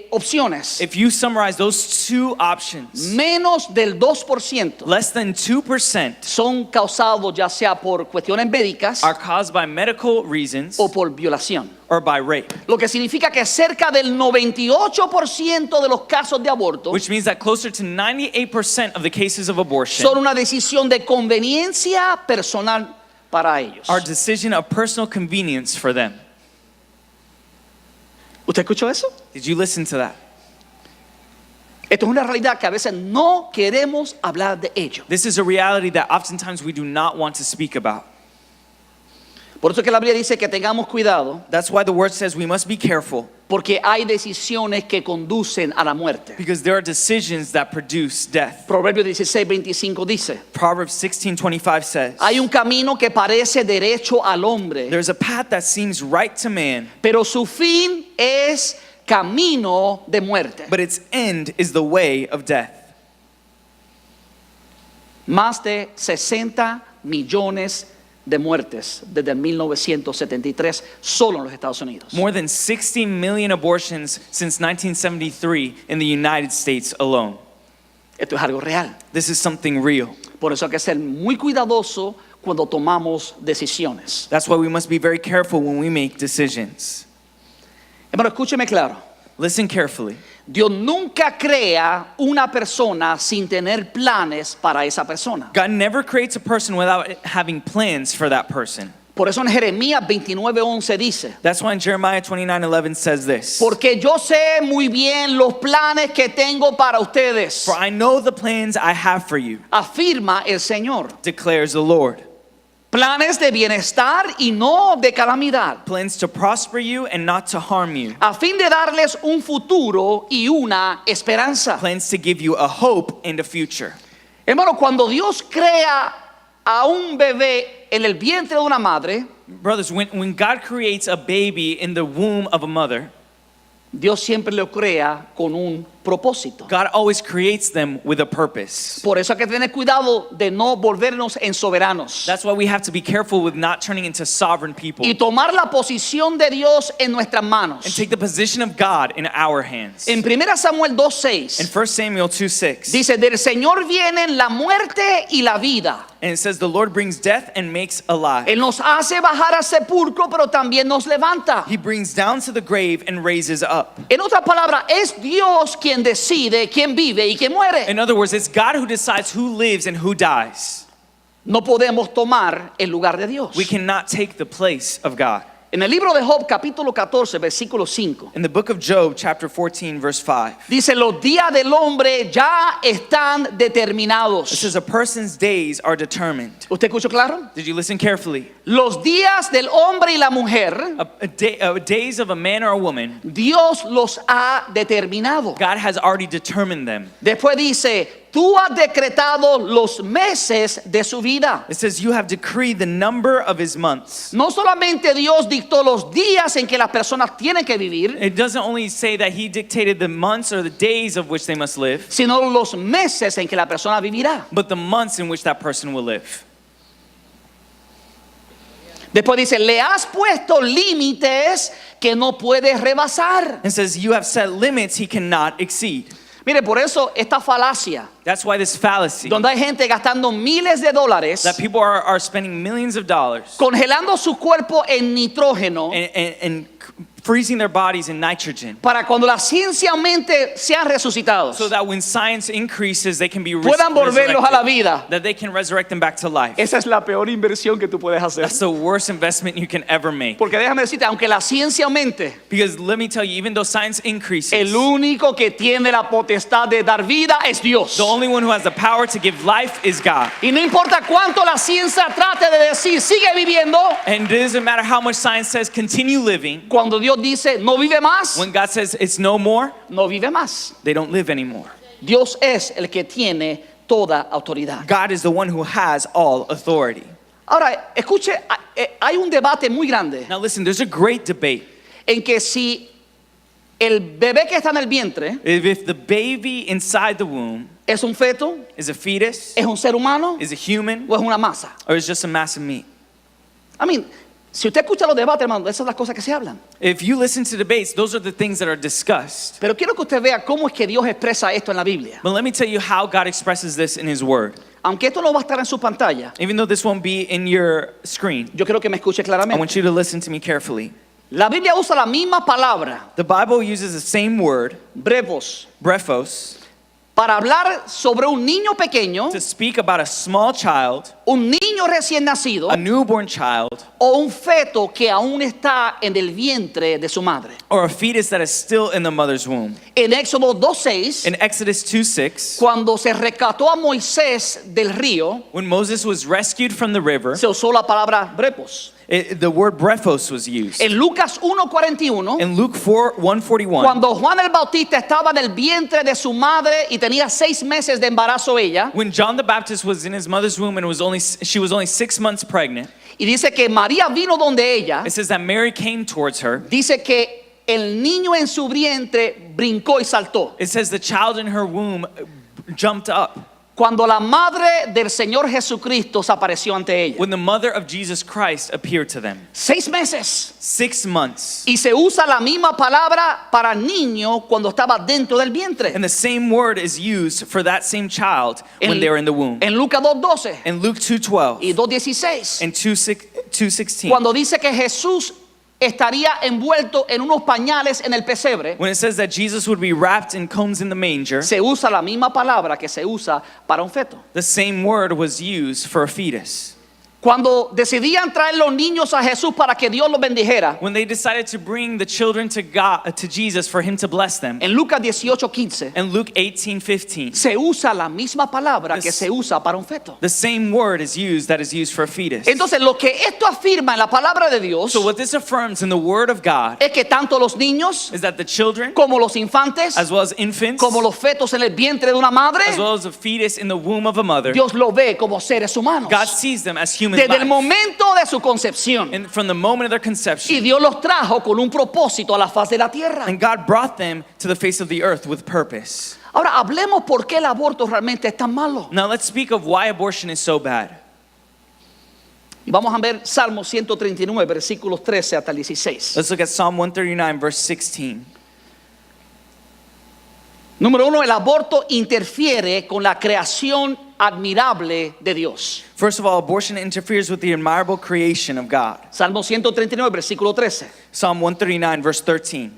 opciones, If you summarize those two options, menos del 2% less than 2% son causados ya sea por cuestiones médicas are caused by medical reasons o por violación. or by rape, Lo que significa que cerca del 98% de los casos de aborto which means that closer to 98% of the cases of abortion son una decisión de conveniencia personal para ellos. are a decision of personal convenience for them. ¿Usted escuchó eso? Did you listen to that? Esto es una realidad que a veces no queremos hablar de ello. This is a reality that oftentimes we do not want to speak about. Por eso es que la Biblia dice que tengamos cuidado, That's why the word says we must be careful, porque hay decisiones que conducen a la muerte. because there are decisions that produce death. Proverbios 16:25 dice: Proverbs 16:25 says, hay un camino que parece derecho al hombre, there's a path that seems right to man, pero su fin es camino de muerte. but its end is the way of death. Más de 60 millones de muertes desde 1973 solo en los Estados Unidos. More than 60 million abortions since 1973 in the United States alone. Esto es algo real. This is something real. Por eso hay que ser muy cuidadoso cuando tomamos decisiones. That's why we must be very careful when we make decisions. Hermano, escúcheme claro. Listen carefully. Dios nunca crea una persona sin tener planes para esa persona. God never creates a person without having plans for that person. Por eso en Jeremías 29:11 dice: That's why in Jeremiah 29:11 says this. porque yo sé muy bien los planes que tengo para ustedes, For I know the plans I have for you, afirma el Señor. declares the Lord. Planes de bienestar y no de calamidad, Plans to prosper you and not to harm you. a fin de darles un futuro y una esperanza. Plans to give you a hope and a future. Hermano, cuando Dios crea a un bebé en el vientre de una madre, Brothers, when God creates a baby in the womb of a mother, Dios siempre lo crea con un propósito. God always creates them with a purpose. Por eso hay que tener cuidado de no volvernos en soberanos That's why we have to be careful with not turning into sovereign people y tomar la posición de Dios en nuestras and manos. take the position of God in our hands. En 1 Samuel In 2:6 1 Samuel 2:6, dice: del Señor vienen la muerte y la vida. and it says, the Lord brings death and makes alive. Él nos hace bajar al sepulcro, pero también nos levanta. He brings down to the grave and raises up. En otras palabras, es Dios quien decide quién vive y quién muere. In other words, it's God who decides who lives and who dies. No podemos tomar el lugar de Dios. We cannot take the place of God. En el libro de Job, capítulo 14, versículo 5, In the book of Job, chapter 14, verse 5, dice: los días del hombre ya están determinados. it says, a person's days are determined. ¿Usted escuchó claro? Did you listen carefully? Los días del hombre y la mujer, Days of a man or a woman, Dios los ha determinado. God has already determined them. Después dice: tú has decretado los meses de su vida. It says, you have decreed the number of his months. No solamente Dios dictó los días en que las personas tienen que vivir, It doesn't only say that he dictated the months or the days of which they must live, sino los meses en que la persona vivirá. but the months in which that person will live. Después dice: le has puesto límites que no puedes rebasar. It says, you have set limits he cannot exceed. Mire, por eso esta falacia, That's why this fallacy, donde hay gente gastando miles de dólares, that people are spending millions of dollars congelando su cuerpo en nitrógeno, and freezing their bodies in nitrogen, para cuando la ciencia aumente sean resucitados, so that when science increases, they can be puedan volverlos a la resurrected, vida. that they can resurrect them back to life. Esa es la peor inversión que tú puedes hacer. That's the worst investment you can ever make. Porque déjame decirte, aunque la ciencia aumente, Because let me tell you, even though science increases, el único que tiene la potestad de dar vida es Dios. the only one who has the power to give life is God. Y no importa cuánto la ciencia trate de decir sigue viviendo, And it doesn't matter how much science says continue living. cuando Dios Dios dice no vive más, When God says it's no more, no vive más. they don't live anymore. Dios es el que tiene toda autoridad. God is the one who has all authority. Ahora, escuche, hay un debate muy grande Now listen, there's a great debate. en que si el bebé que está en el vientre If the baby inside the womb es un feto, is a fetus, es un ser humano is a human, o es una masa. or is just a mass of meat. I mean, si usted escucha los debates, hermano, esas son las cosas que se hablan. If you listen to debates, those are the things that are discussed. Pero quiero que usted vea cómo es que Dios expresa esto en la Biblia. But let me tell you how God expresses this in His Word. Aunque esto no va a estar en su pantalla, Even though this won't be in your screen, yo quiero que me escuche I claramente. want you to listen to me carefully. La Biblia usa la misma palabra, The Bible uses the same word, brevos, brephos, para hablar sobre un niño pequeño, to speak about a small child, un niño recién nacido a newborn child, o un feto que aún está en el vientre de su madre. or a fetus that is still in the mother's womb. En Éxodo 2:6, In Exodus 2:6, cuando se rescató a Moisés del río, when Moses was rescued from the river, se usó la palabra brepos. the word brephos was used. En Lucas 1:41, In Luke 1:41, cuando Juan el Bautista estaba en el vientre de su madre y tenía 6 meses de embarazo ella, when John the Baptist was in his mother's womb and she was only 6 months pregnant, y dice que María vino donde ella, it says that Mary came towards her. dice que el niño en su vientre brincó y saltó. It says the child in her womb jumped up Cuando la madre del Señor Jesucristo se apareció ante ella. when the mother of Jesus Christ appeared to them. 6 meses. 6 months. Y se usa la misma palabra para niño cuando estaba dentro del vientre. And the same word is used for that same child when they were in the womb. En Lucas 2:12 In Luke 2:12 y 2:16. and 2:16, Cuando dice que Jesús estaría envuelto en unos pañales en el pesebre, when it says that Jesus would be wrapped in combs in the manger, se usa la misma palabra que se usa para un feto. the same word was used for a fetus. Cuando decidían traer los niños a Jesús para que Dios los bendijera, When they decided to bring the children to God, to Jesus for him to bless them, en Lucas 18:15, in Luke 18:15, se usa la misma palabra que se usa para un feto. the same word is used that is used for a fetus. Entonces, lo que esto afirma en la palabra de Dios So what this affirms in the word of God es que tanto los niños is that the children, como los infantes, as well as infants, como los fetos en el vientre de una madre, as well as a fetus in the womb of a mother, Dios lo ve como seres humanos. God sees them as human Desde el life. momento de su concepción. And from the moment of their Y conception. Dios los trajo con un propósito a la faz de la tierra. And God brought them to the face of the earth with purpose. Ahora hablemos por qué el aborto realmente es tan malo. Now let's speak of why abortion is so bad. Y vamos a ver Salmo 139, versículos 13 hasta el 16. Let's look at Psalm 139, verse 16. Número 1, el aborto interfiere con la creación admirable de Dios. First of all, abortion interferes with the admirable creation of God. Salmo 139, versículo 13. Psalm 139, verse 13.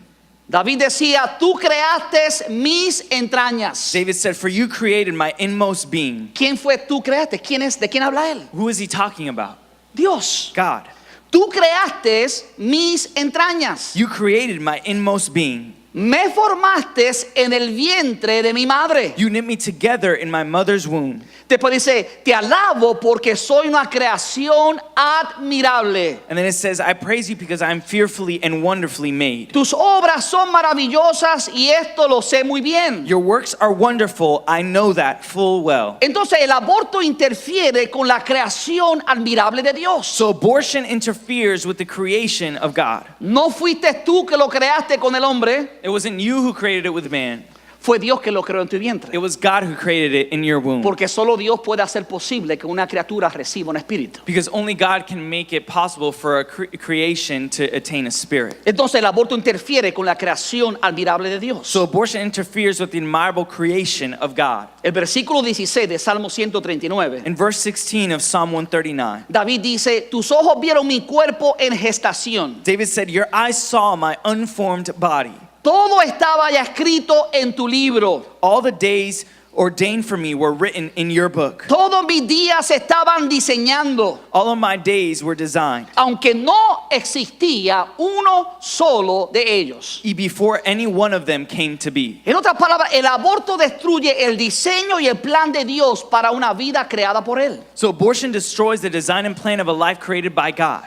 David decía, tú creaste mis entrañas. David said, for you created my inmost being. ¿Quién fue tú creaste? ¿Quién es? ¿De quién habla él? Who is he talking about? Dios. God. Tú creaste mis entrañas. You created my inmost being. Me formaste en el vientre de mi madre. You knit me together in my mother's womb. Después dice, te alabo porque soy una creación admirable. And then it says, I praise you because I am fearfully and wonderfully made. Tus obras son maravillosas y esto lo sé muy bien. Your works are wonderful. I know that full well. Entonces el aborto interfiere con la creación admirable de Dios. So abortion interferes with the creation of God. No fuiste tú que lo creaste con el hombre, It wasn't you who created it with man. fue Dios que lo creó en tu It vientre. was God who created it in your womb. Porque solo Dios puede hacer posible que una criatura reciba un espíritu. Because only God can make it possible for a creation to attain a spirit. Entonces el aborto interfiere con la creación admirable de Dios. So abortion interferes with the admirable creation of God. El versículo 16 de Salmo 139. In verse 16 of Psalm 139, David dice, tus ojos vieron mi cuerpo en gestación. David said, your eyes saw my unformed body. Todo estaba ya escrito en tu libro. All the days ordained for me were written in your book. Todos mis días se estaban diseñando, All of my days were designed. aunque no existía uno solo de ellos. Before any one of them came to be. En otras palabras, el aborto destruye el diseño y el plan de Dios para una vida creada por Él. So abortion destroys the design and plan of a life created by God.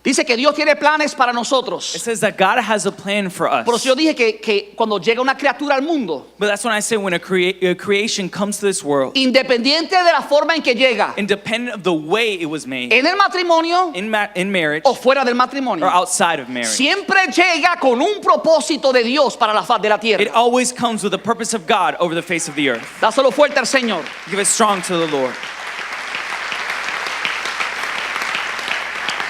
Dice que Dios tiene planes para It nosotros. says that God has a plan for Por eso yo us. dije que cuando llega una criatura al mundo, But that's when I say when a creation comes to this world, independiente de la forma en que llega, independent of the way it was made, en el matrimonio in marriage o fuera del or matrimonio, outside of marriage, siempre llega con un propósito de Dios para la faz de la it tierra. always comes with the purpose of God over the face of the earth. Dáselo fuerte al Señor. Give it strong to the Lord.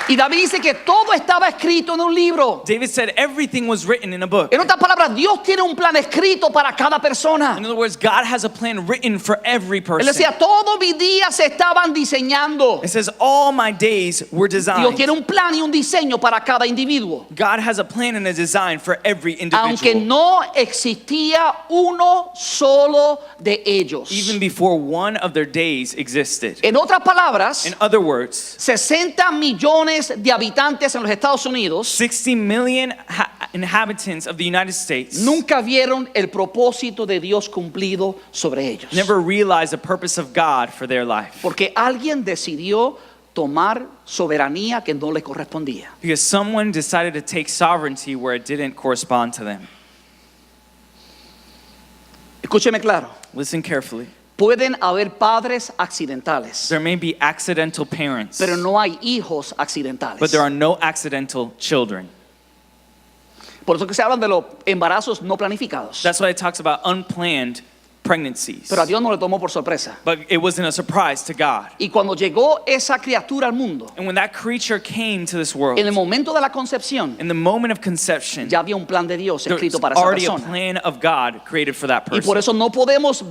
Y David dice que todo estaba escrito en un libro. David said everything was written in a book. En otras palabras, Dios tiene un plan escrito para cada persona. In other words, God has a plan written for every Él person. decía, todos mis días se estaban diseñando. It says all my days were Dios designed. tiene un plan y un diseño para cada individuo. God has a plan and a design for every Aunque individual. no existía uno solo de ellos. Even before one of their days existed. En otras palabras, In other words, 60 millones de habitantes en los Estados Unidos 60 million inhabitants of the United States nunca vieron el propósito de Dios cumplido sobre ellos. never realized the purpose of God for their life. Porque alguien decidió tomar soberanía que no le correspondía. Because someone decided to take sovereignty where it didn't correspond to them. Escúcheme claro. Listen carefully. Pueden haber padres accidentales, There may be accidental parents, pero no hay hijos accidentales. but there are no accidental children. Por eso que se hablan de los embarazos no planificados. That's why it talks about unplanned pregnancies. Pero a Dios no le tomó por sorpresa. But it wasn't a surprise to God. Y cuando llegó esa criatura al mundo, And when that creature came to this world, en el momento de la concepción, in the moment of conception, ya había un plan de Dios there's escrito para esa already a persona. plan of God created for that Y por person. eso no podemos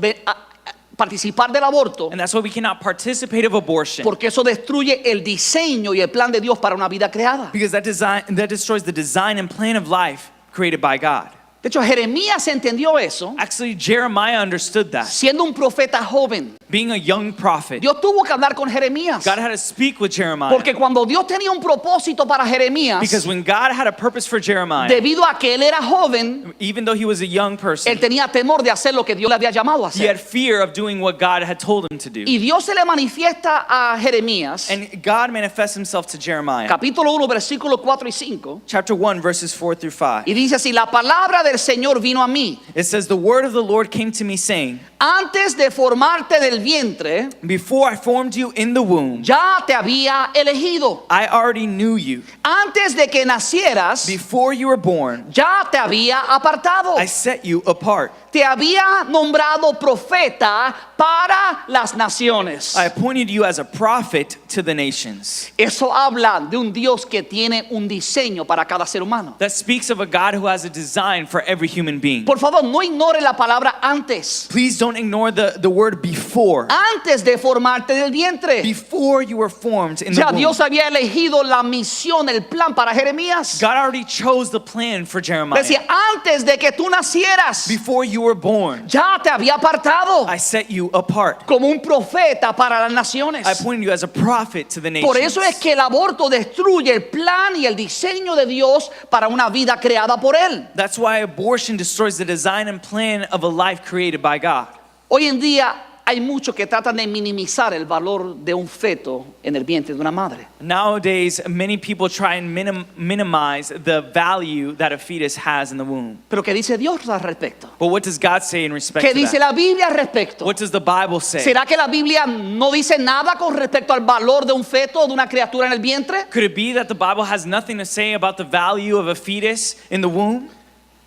participar del aborto, And that's why we cannot participate of abortion. porque eso destruye el diseño y el plan de Dios para una vida creada. Because that destroys the design and plan of life created by God. De hecho, Jeremías entendió eso Actually, Jeremiah understood that. siendo un profeta joven. Being a young prophet, Dios tuvo que hablar con Jeremías. God had to speak with Jeremiah. Porque cuando Dios tenía un propósito para Jeremías, Because when God had a purpose for Jeremiah, debido a que él era joven, even though he was a young person, él tenía temor de hacer lo que Dios le había llamado a he had hacer. fear of doing what God had told him to do. Y Dios se le manifiesta a Jeremías, And God manifests himself to Jeremiah. capítulo 1, versículos 4 y 5, Chapter 1, verses 4 through 5. y dice así: la palabra del Señor vino a mí, It says, the word of the Lord came to me saying, antes de formarte del vientre, before I formed you in the womb, ya te había elegido. I already knew you. Antes de que nacieras, Before you were born, ya te había apartado. I set you apart. Te había nombrado profeta para las naciones. I appointed you as a prophet to the nations. Eso habla de un Dios que tiene un diseño para cada ser humano. That speaks of a God who has a design for every human being. Por favor, no ignore la palabra antes. Please don't ignore the word before. Antes de formarte del vientre, Before you were formed in the ya womb. Dios había elegido la misión, el plan para Jeremías. God already chose the plan for Jeremiah. Decía, antes de que tú nacieras, Before you were born, ya te había apartado I set you apart. como un profeta para las naciones. I appointed you as a prophet to the nations. Por eso es que el aborto destruye el plan y el diseño de Dios para una vida creada por Él. That's why abortion destroys the design and plan of a life created by God. Hoy en día hay muchos que tratan de minimizar el valor de un feto en el vientre de una madre. Nowadays, many people try and minimize the value that a fetus has in the womb. Pero ¿qué dice Dios al respecto? But what does God say in respect ¿Qué to dice that? la Biblia al respecto? What does the Bible say? ¿Será que la Biblia no dice nada con respecto al valor de un feto o de una criatura en el vientre? Could it be that the Bible has nothing to say about the value of a fetus in the womb?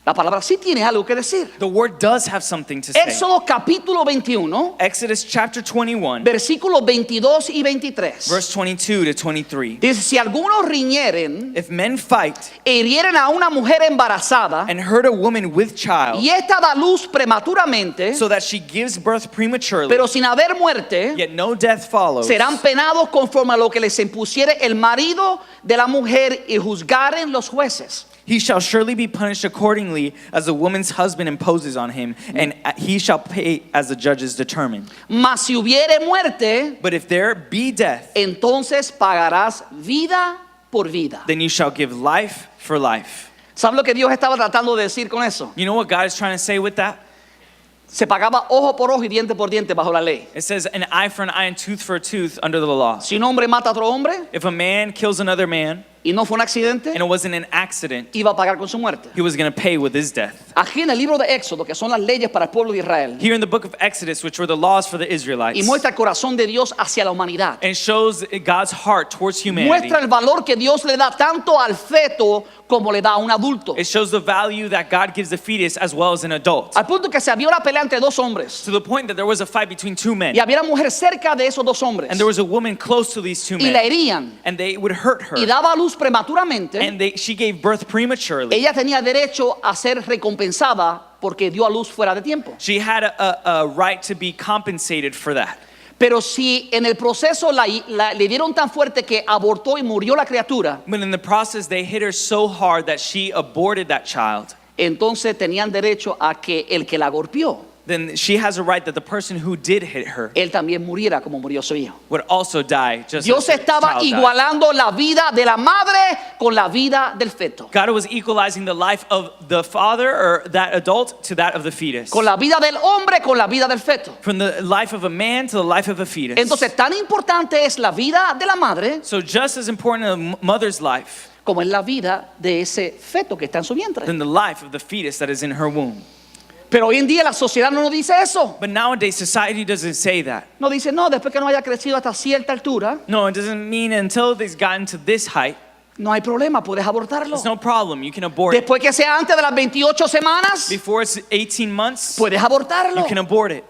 La palabra sí tiene algo que decir. The word does have something to say. Éxodo capítulo 21, Exodus chapter 21, versículos 22 y 23. verse 22 to 23. Dice, si algunos riñeren If men fight e hirieren a una mujer embarazada and hurt a woman with child, y esta da luz prematuramente, so that she gives birth prematurely, pero sin haber muerte, yet no death follows, serán penados conforme a lo que les impusiere el marido de la mujer y juzgaren los jueces. he shall surely be punished accordingly as the woman's husband imposes on him, and he shall pay as the judges determine. Mas si hubiere muerte, But if there be death, entonces pagarás vida por vida. then you shall give life for life. ¿Sabes lo que Dios estaba tratando de decir con eso? You know what God is trying to say with that? Se pagaba ojo por ojo y diente por diente bajo la ley. It says an eye for an eye and tooth for a tooth under the law. Si un hombre mata a otro hombre, If a man kills another man, y no fue un accidente, and it wasn't an accident, iba a pagar con su muerte. he was going to pay with his death. Aquí en el libro de Éxodo, que son las leyes para el pueblo de Israel, Here in the book of Exodus, which were the laws for the Israelites, y muestra el corazón de Dios hacia la humanidad. and shows God's heart towards humanity. Muestra el valor que Dios le da tanto al feto como le da a un adulto. It shows the value that God gives the fetus as well as an adult. Al punto que se había una pelea entre dos hombres To the point that there was a fight between two men, y había una mujer cerca de esos dos hombres and there was a woman close to these two y la men, herían and they would hurt her, y daba a luz prematuramente. and she gave birth prematurely. Ella tenía derecho a ser recompensada porque dio a luz fuera de tiempo. She had a right to be compensated for that. Pero si en el proceso le dieron tan fuerte que abortó y murió la criatura, But in the process, they hit her so hard that she aborted that child. entonces tenían derecho a que el que la golpeó, Then she has a right that the person who did hit her él también muriera como murió su hijo. would also die, just Dios as the estaba child died. igualando la vida de la madre con la vida del feto, God was equalizing the life of the father or that adult to that of the fetus. con la vida del hombre con la vida del feto. From the life of a man to the life of a fetus. Entonces tan importante es la vida de la madre So just as important a mother's life como es la vida de ese feto que está en su vientre. than the life of the fetus that is in her womb. Pero hoy en día la sociedad no nos dice eso. But nowadays society doesn't say that. No dice, no, después que no haya crecido hasta cierta altura, No, it doesn't mean until they've gotten to this height, no hay problema, puedes abortarlo. there's no problem, you can abort it. Después que sea antes de las 28 semanas, Before it's 18 months, puedes abortarlo. you can abort it.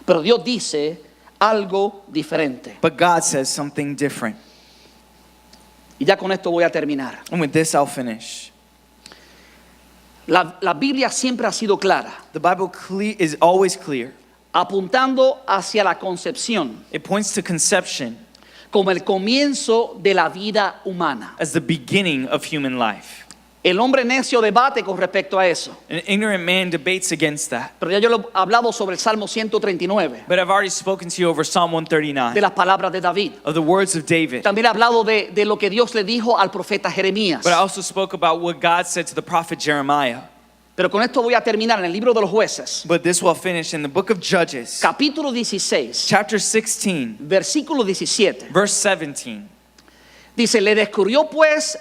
Pero Dios dice algo diferente. But God says something different. Y ya con esto voy a terminar. And with this I'll finish. La Biblia siempre ha sido clara, The Bible is always clear. apuntando hacia la concepción It points to conception como el comienzo de la vida humana. as the beginning of human life. El hombre necio debate con respecto a eso. An ignorant man debates against that. Pero ya yo lo he hablado sobre el Salmo 139, But I've already spoken to you over Psalm 139, de las palabras de David. of the words of David. También he hablado de lo que Dios le dijo al profeta Jeremías. But I also spoke about what God said to the prophet Jeremiah. Pero con esto voy a terminar en el libro de los jueces, But this will finish in the book of Judges, capítulo 16, chapter 16, versículo 17. verse 17. Dice, le descubrió pues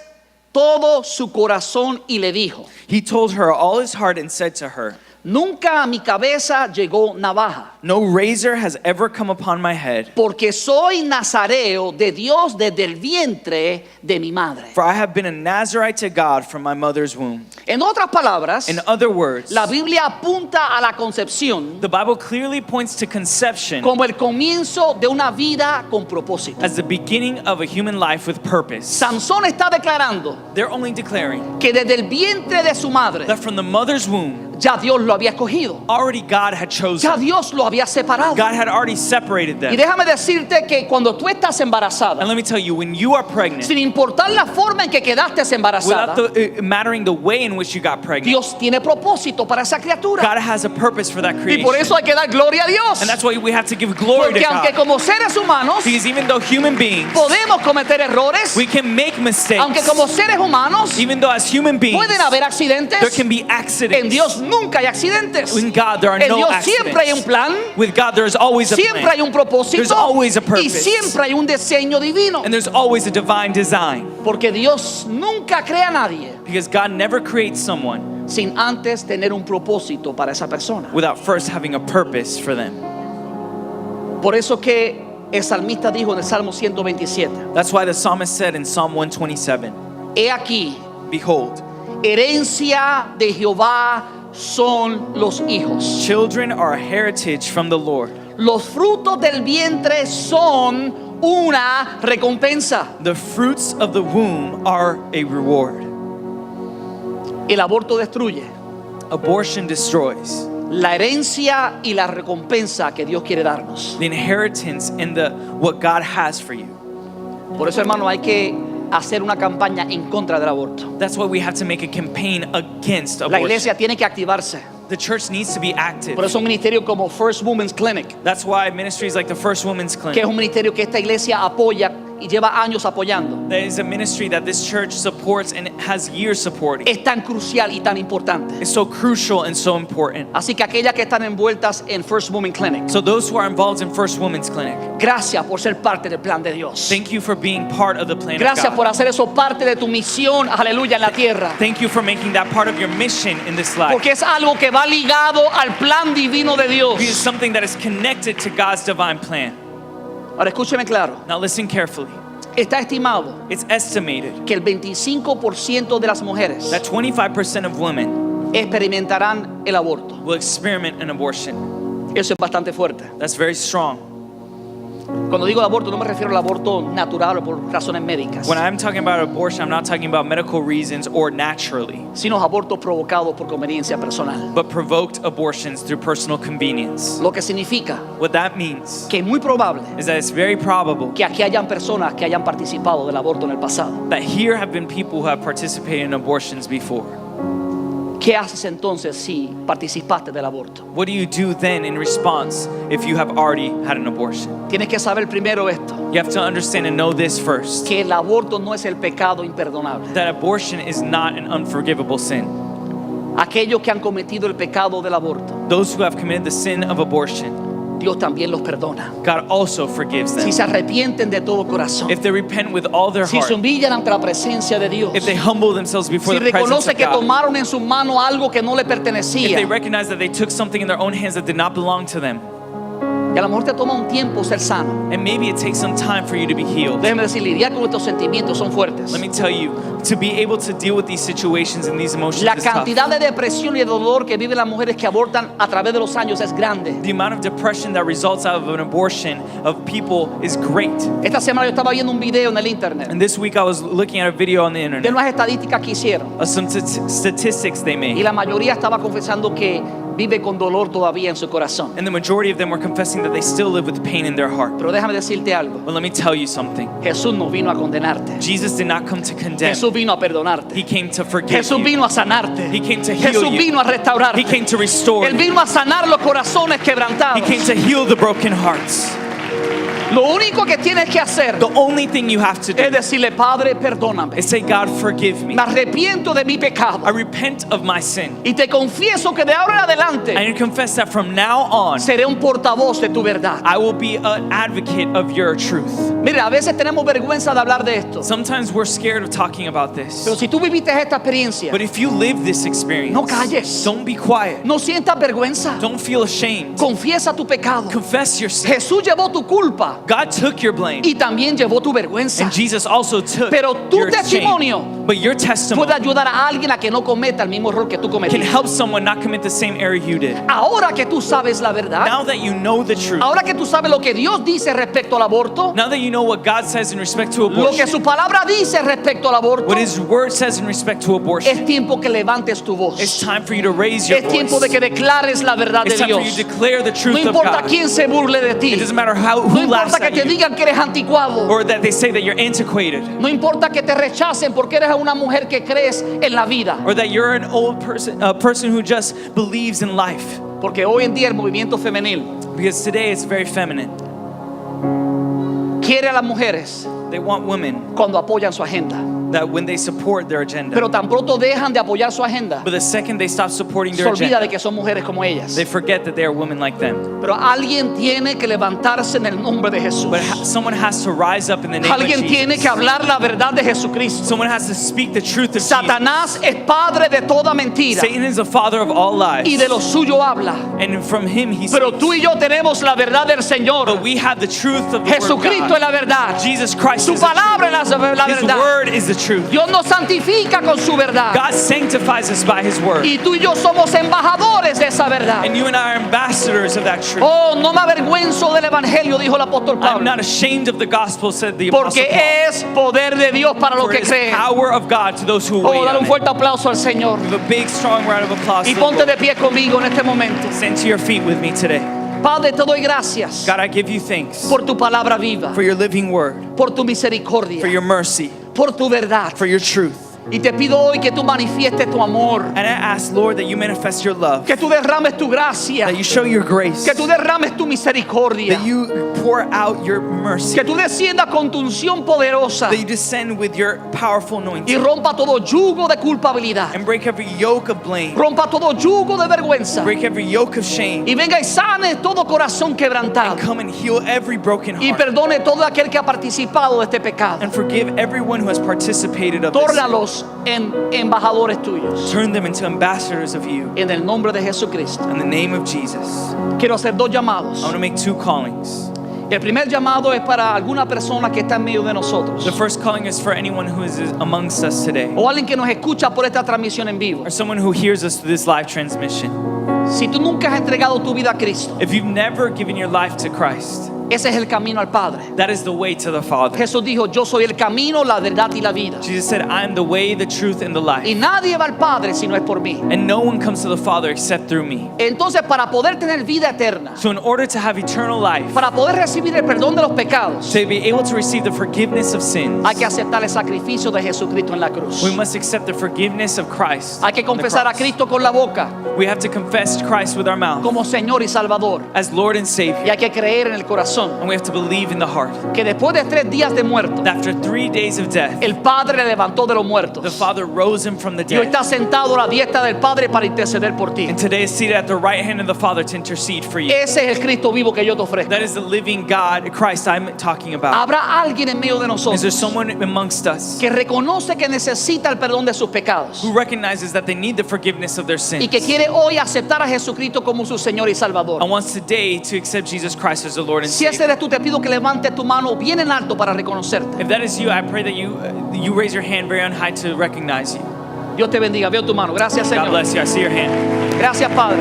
todo su corazón y le dijo, He told her all his heart and said to her, nunca a mi cabeza llegó navaja, no razor has ever come upon my head, porque soy nazareo de Dios desde el vientre de mi madre. for I have been a Nazarite to God from my mother's womb. En otras palabras, In other words, la Biblia apunta a la concepción the Bible clearly points to conception como el comienzo de una vida con propósito. as the beginning of a human life with purpose. Sansón está declarando They're only declaring que desde el vientre de su madre that from the mother's womb, ya Dios lo había escogido, already God had ya chosen. Dios lo había separado. God had already separated Y them. déjame decirte que cuando tú estás embarazada, And let me tell you, when you are pregnant, sin importar la forma en que quedaste embarazada, without mattering the way in which you got pregnant, Dios tiene propósito para esa criatura. God has a purpose for that Y creation. por eso hay que dar gloria a Dios. And that's why we have to give glory to Porque aunque God. como seres humanos Because even though human beings, podemos cometer errores, we can make mistakes. aunque como seres humanos Even though as human beings, pueden haber there accidentes, can be accidents. en Dios nunca hay accidentes. In God, there are En no Dios siempre hay un accidents. plan, With God, there is always a siempre hay plan. un propósito There's always a y purpose. siempre hay un diseño divino. And there's always a divine design. Porque Dios nunca crea a nadie Because God never creates someone sin antes tener un propósito para esa persona. without first having a purpose for them. Por eso que el salmista dijo en el Salmo 127, That's why the psalmist said in Psalm 127, he aquí, behold, herencia de Jehová son los hijos. children are a heritage from the Lord. Los frutos del vientre son una recompensa. The fruits of the womb are a reward. El aborto destruye. Abortion destroys. La herencia y la recompensa que Dios quiere darnos. The inheritance and what God has for you. Por eso, hermano, hay que hacer una campaña en contra del aborto. That's why we have to make a campaign against La abortion. iglesia tiene que activarse. The church needs to be active. Por eso un ministerio como First Women's Clinic, That's why ministries like the First Women's que es Clinic, un ministerio que esta iglesia apoya y lleva años apoyando. That is a ministry that this church supports and has years supporting. Es tan crucial y tan importante. It's so crucial and so important. Así que aquellas que están envueltas en First Woman Clinic, So those who are involved in First Women's Clinic, gracias por ser parte del plan de Dios. thank you for being part of the plan Gracias of por God. hacer eso parte de tu misión, aleluya, en la tierra. Thank you for making that part of your mission in this life. Porque es algo que va ligado al plan divino de Dios. It is something that is connected to God's divine plan. Ahora escúcheme claro. Now listen carefully. Está estimado It's estimated que el 25% de las mujeres that 25% of women experimentarán el aborto. will experiment an abortion. Eso es bastante fuerte. That's very strong. Cuando digo aborto no me refiero al aborto natural o por razones médicas, When I'm talking about abortion, I'm not talking about medical reasons or naturally, sino abortos provocados por conveniencia personal. but provoked abortions through personal convenience. Lo que significa What that means que es muy probable is that it's very probable que aquí hayan personas que hayan participado del aborto en el pasado. that here have been people who have participated in abortions before. ¿Qué haces entonces si participaste del aborto? What do you do then in response if you have already had an abortion? Tienes que saber primero esto, You have to understand and know this first, que el aborto no es el pecado imperdonable. that abortion is not an unforgivable sin. Aquellos que han cometido el pecado del aborto, Those who have committed the sin of abortion, Dios también los perdona. God also forgives them. Si se arrepienten de todo corazón, If they repent with all their si heart, se humillan ante la presencia de Dios, if they humble themselves before si the presence reconoce of que God, tomaron en sus manos algo que no le if they pertenecía, recognize that they took something in their own hands that did not belong to them, y a lo mejor te toma un tiempo ser sano. and maybe it takes some time for you to be healed. Déjeme decir, lidiar con estos sentimientos son fuertes. Let me tell you, to be able to deal with these situations and these emotions La is tough. cantidad de depresión y de dolor que viven las mujeres que abortan a través de los años es grande. The amount of depression that results out of an abortion of people is great. Esta semana yo estaba viendo un video en el internet And this week I was looking at a video on the de internet unas estadísticas que hicieron of some statistics they y made. la mayoría estaba confesando que vive con dolor todavía en su corazón. And the majority of them were confessing that they still live with pain in their heart. Pero déjame decirte algo, But let me tell you something. Jesús no vino a condenarte, Jesus did not come to condemn. Jesús vino a perdonarte, He came to forgive Jesús you. vino a sanarte, He came to heal Jesús you. vino a restaurarte, He came to restore Él you. vino a sanar los corazones He quebrantados. came to heal the broken hearts. Lo único que tienes que hacer The only thing you have to do es decirle, Padre, perdóname, is say, God, forgive me. me arrepiento de mi pecado I repent of my sin. y te confieso que de ahora en adelante And I confess that from now on, seré un portavoz de tu verdad. I will be an advocate of your truth. Mira, a veces tenemos vergüenza de hablar de esto, Sometimes we're scared of talking about pero this. si tú viviste esta experiencia, But if you live this experience, no calles, don't be quiet. no sientas vergüenza, Don't feel ashamed. confiesa tu pecado. Confess your sin. Jesús llevó tu culpa God took your blame. y también llevó tu vergüenza. And Jesus also took Pero tu your testimonio shame. But your testimony puede ayudar a alguien a que no cometa el mismo error que tú can cometiste. help someone not commit the same error you did. Ahora que tú sabes la verdad, Now that you know the truth, ahora que tú sabes lo que Dios dice respecto al aborto, now that you know what God says in respect to lo que abortion, su palabra dice respecto al aborto, what His Word says in respect to abortion, es tiempo que levantes tu voz. it's time for you to raise your Es tiempo de voice. que declares la verdad de It's time for you Dios. to declare the No truth of importa God. quién se burle de ti. It doesn't matter No who laughs importa que at te you, digan que eres anticuado. or that they say that you're antiquated, No importa que te rechacen porque eres una mujer que crees en la vida. or that you're an old person, a person who just believes in life. Porque hoy en día el movimiento femenil Because today it's very feminine. quiere a las mujeres They want women cuando apoyan su agenda. that when they support their agenda, Pero tan pronto dejan de apoyar su agenda, but the second they stop supporting se their olvida agenda, de que son mujeres como ellas. they forget that they are women like them. Pero alguien tiene que levantarse en el nombre de Jesús. But someone has to rise up in the name of Alguien tiene Jesus. que hablar la verdad de Jesucristo. Someone has to speak the truth of Jesus. Satanás es padre de toda mentira Satan is the father of all lies, y de lo suyo habla. and from him he Pero speaks. tú y yo tenemos la verdad del Señor. But we have the truth of the Jesucristo word es of la God. verdad. Jesus Christ Su is the palabra es la truth. His verdad. word is the truth. Dios nos santifica con su verdad. God sanctifies us by his word. Y tú y yo somos embajadores de esa verdad. And you and I are ambassadors of that truth. Oh, no me avergüenzo del evangelio, dijo el apóstol I'm Pablo. not ashamed of the gospel, said the apostle Porque Paul. es poder de Dios para los For que it is creen. power of God to those who Oh, wait dale on un it. fuerte aplauso al Señor. Give a big, strong round of applause Y to the ponte de Lord. pie conmigo en este momento. Stand to your feet with me today. Padre, te doy gracias God, I give you thanks por tu palabra viva, for your living word, por tu misericordia, for your mercy, por tu verdad. for your truth. Y te pido hoy que tú manifiestes tu amor, And I ask, Lord, that you manifest your love, que tú derrames tu gracia, that you show your grace, que tú derrames tu misericordia, that you pour out your mercy, que tú desciendas con tu unción poderosa that you descend with your powerful y anointing rompa todo yugo de culpabilidad, and break every yoke of blame, rompa todo yugo de vergüenza break every yoke of shame, y venga y sane todo corazón quebrantado and come and heal every broken y heart, perdone todo aquel que ha participado de este pecado. and forgive everyone who has participated of this. Tórnalos en embajadores tuyos Turn them into ambassadors of you. en el nombre de Jesucristo. In the name of Jesus. Quiero hacer dos llamados. I want to make two callings. El primer llamado es para alguna persona que está en medio de nosotros The first calling is for anyone who is amongst us today, o alguien que nos escucha por esta transmisión en vivo. or someone who hears us through this live transmission. Si tú nunca has entregado tu vida a Cristo, If you've never given your life to Christ, ese es el camino al Padre. that is the way to the Father. Jesús dijo, yo soy el camino, la verdad y la vida. Jesus said, I am the way, the truth, and the Y life. nadie va al Padre si no es por mí. And no one comes to the Father except through me. Entonces, para poder tener vida eterna, So in order to have eternal life, para poder recibir el perdón de los pecados, to be able to receive the forgiveness of sins, hay que aceptar el sacrificio de Jesucristo en la cruz. we must accept the forgiveness of Christ. Hay que on the confesar a cross. Cristo con la boca We have to confess Christ with our mouth como Señor y Salvador. as Lord and Y Savior. hay que creer en el corazón And we have to believe in the heart que después de 3 días de muerto, that after 3 days of death, el Padre le levantó de los muertos. the Father rose him from the Y hoy dead. está sentado a la diestra del Padre para interceder por ti. And today is seated at the right hand of the Father to intercede for you. Ese es el Cristo vivo que yo te ofrezco. That is the living God, Christ I'm talking about. Habrá alguien en medio de Is there nosotros someone amongst us que reconoce que necesita el perdón de sus pecados who recognizes that they need the forgiveness of their sins y que quiere hoy aceptar a Jesucristo como su Señor y Salvador? and wants today to accept Jesus Christ as the Lord and Si ese Savior? eres tú, te pido que levantes tu mano bien en alto para reconocerte. If that is you, I pray that you raise your hand very on high to recognize you. Dios te bendiga. Veo tu mano. Gracias, God Señor. bless you. I see your hand. Gracias, Padre.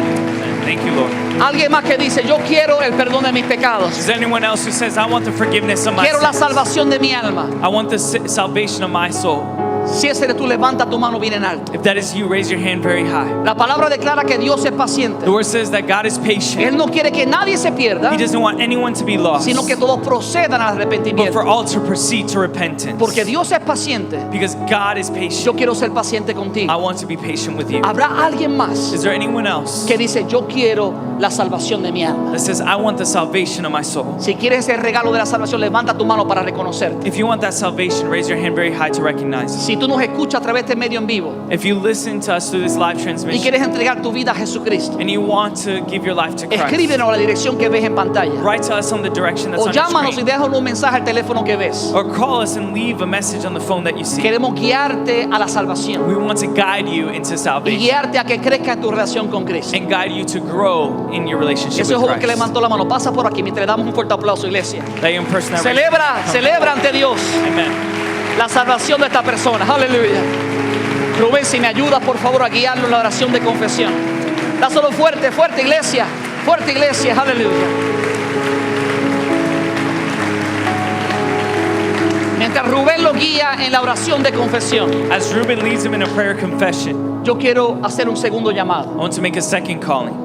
Thank you, Lord. Alguien más que dice, yo quiero el perdón de mis pecados. Is there anyone else who says, I want the forgiveness of my Quiero la sins? salvación de mi alma. I want the salvation of my soul. Si ese eres tú, levanta tu mano bien en alto. If that is you, raise your hand very high. La palabra declara que Dios es paciente. The word says that God is patient. Él no quiere que nadie se pierda, He doesn't want anyone to be lost, sino que todos procedan al but arrepentimiento. for all to proceed to repentance. Porque Dios es paciente. Because God is Yo patient. quiero ser paciente I contigo. want to be patient with you. Habrá alguien más Is there anyone else que dice, yo quiero la salvación de mi alma. that says, I want the salvation of my soul? Si quieres ese regalo de la salvación, levanta tu mano para reconocerte. If you want that salvation, raise your hand very high to recognize it. Si tú nos escuchas a través de este medio en vivo If you listen to us through this live y transmission quieres entregar tu vida a Jesucristo, and you want to give your life to Christ, escríbenos a la dirección que ves en pantalla. write to us on the direction that's O on your llámanos y screen. déjanos un mensaje al teléfono que ves. Or call us and leave a message on the phone that you see. Queremos guiarte a la salvación We want to guide you into y salvation guiarte a que crezca en tu relación con Cristo. and guide you to grow in your relationship Ese with joven que Christ. levantó la mano, pasa por aquí mientras le damos un fuerte aplauso, iglesia. That young person that Celebra, celebra ante Dios Amen. la salvación de esta persona. Aleluya. Rubén, si me ayudas por favor a guiarlo en la oración de confesión. Dáselo fuerte, fuerte iglesia. Fuerte iglesia, aleluya. Mientras Rubén lo guía en la oración de confesión, As Reuben leads him in a prayer confession, yo quiero hacer un segundo llamado. I want to make a second calling.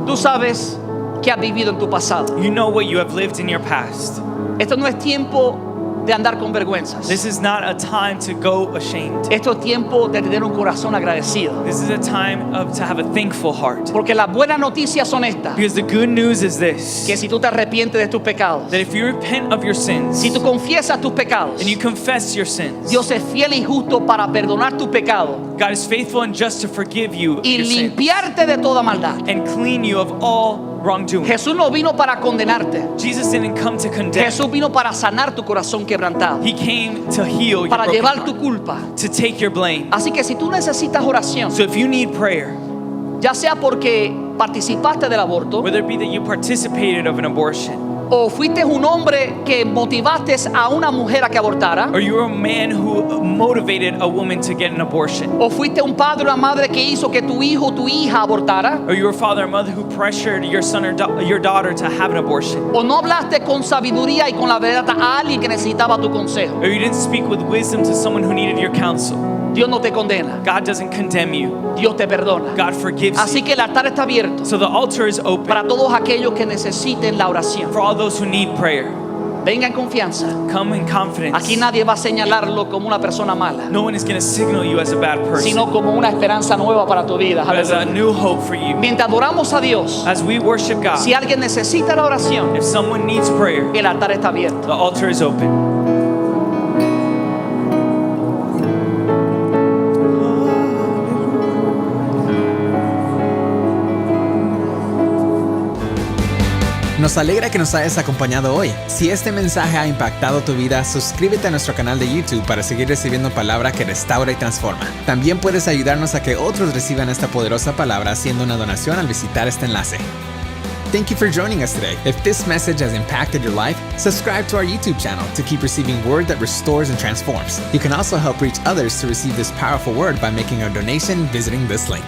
Tú sabes que has vivido en tu pasado. You know what you have lived in your past. Esto no es tiempo de andar con vergüenzas. This is not a time to go ashamed. Esto es tiempo de tener un corazón agradecido. This is a time to have a thankful heart. Porque las buenas noticias son estas: Because the good news is this, que si tú te arrepientes de tus pecados, that if you repent of your sins si tú confiesas tus pecados, and you confess your sins, Dios es fiel y justo para perdonar tus pecados God is faithful and just to forgive you y your sins limpiarte de toda maldad. and clean you of all wrongdoing. Jesús no vino para condenarte. Jesus didn't come to condemn. Jesús vino para sanar tu corazón quebrantado, He came to heal your para broken llevar heart, tu culpa. to take your blame. Así que si tú necesitas oración, So if you need prayer, ya sea porque participaste del aborto whether it be that you participated of an abortion, o fuiste un hombre que motivaste a una mujer a que abortara, or you were a man who motivated a woman to get an abortion, o fuiste un padre o una madre que hizo que tu hijo o tu hija abortara, or you were a father or mother who pressured your son or your daughter to have an abortion, o no hablaste con sabiduría y con la verdad a alguien que necesitaba tu consejo, or you didn't speak with wisdom to someone who needed your counsel, Dios no te condena, God doesn't condemn you. Dios te perdona. God forgives Así you. que el altar está abierto So the altar is open para todos aquellos que necesiten la oración. for all those who need prayer. Venga en confianza. Come in confidence. Aquí nadie va a señalarlo como una persona mala, No one is going to signal you as a bad person, sino como una esperanza nueva para tu vida. but as a new hope for you. Mientras adoramos a Dios, As we worship God, si alguien necesita la oración, if someone needs prayer, el altar está abierto. the altar is open. Nos alegra que nos hayas acompañado hoy. Si este mensaje ha impactado tu vida, suscríbete a nuestro canal de YouTube para seguir recibiendo palabra que restaura y transforma. También puedes ayudarnos a que otros reciban esta poderosa palabra haciendo una donación al visitar este enlace. Thank you for joining us today. If this message has impacted your life, subscribe to our YouTube channel to keep receiving word that restores and transforms. You can also help reach others to receive this powerful word by making a donation visiting this link.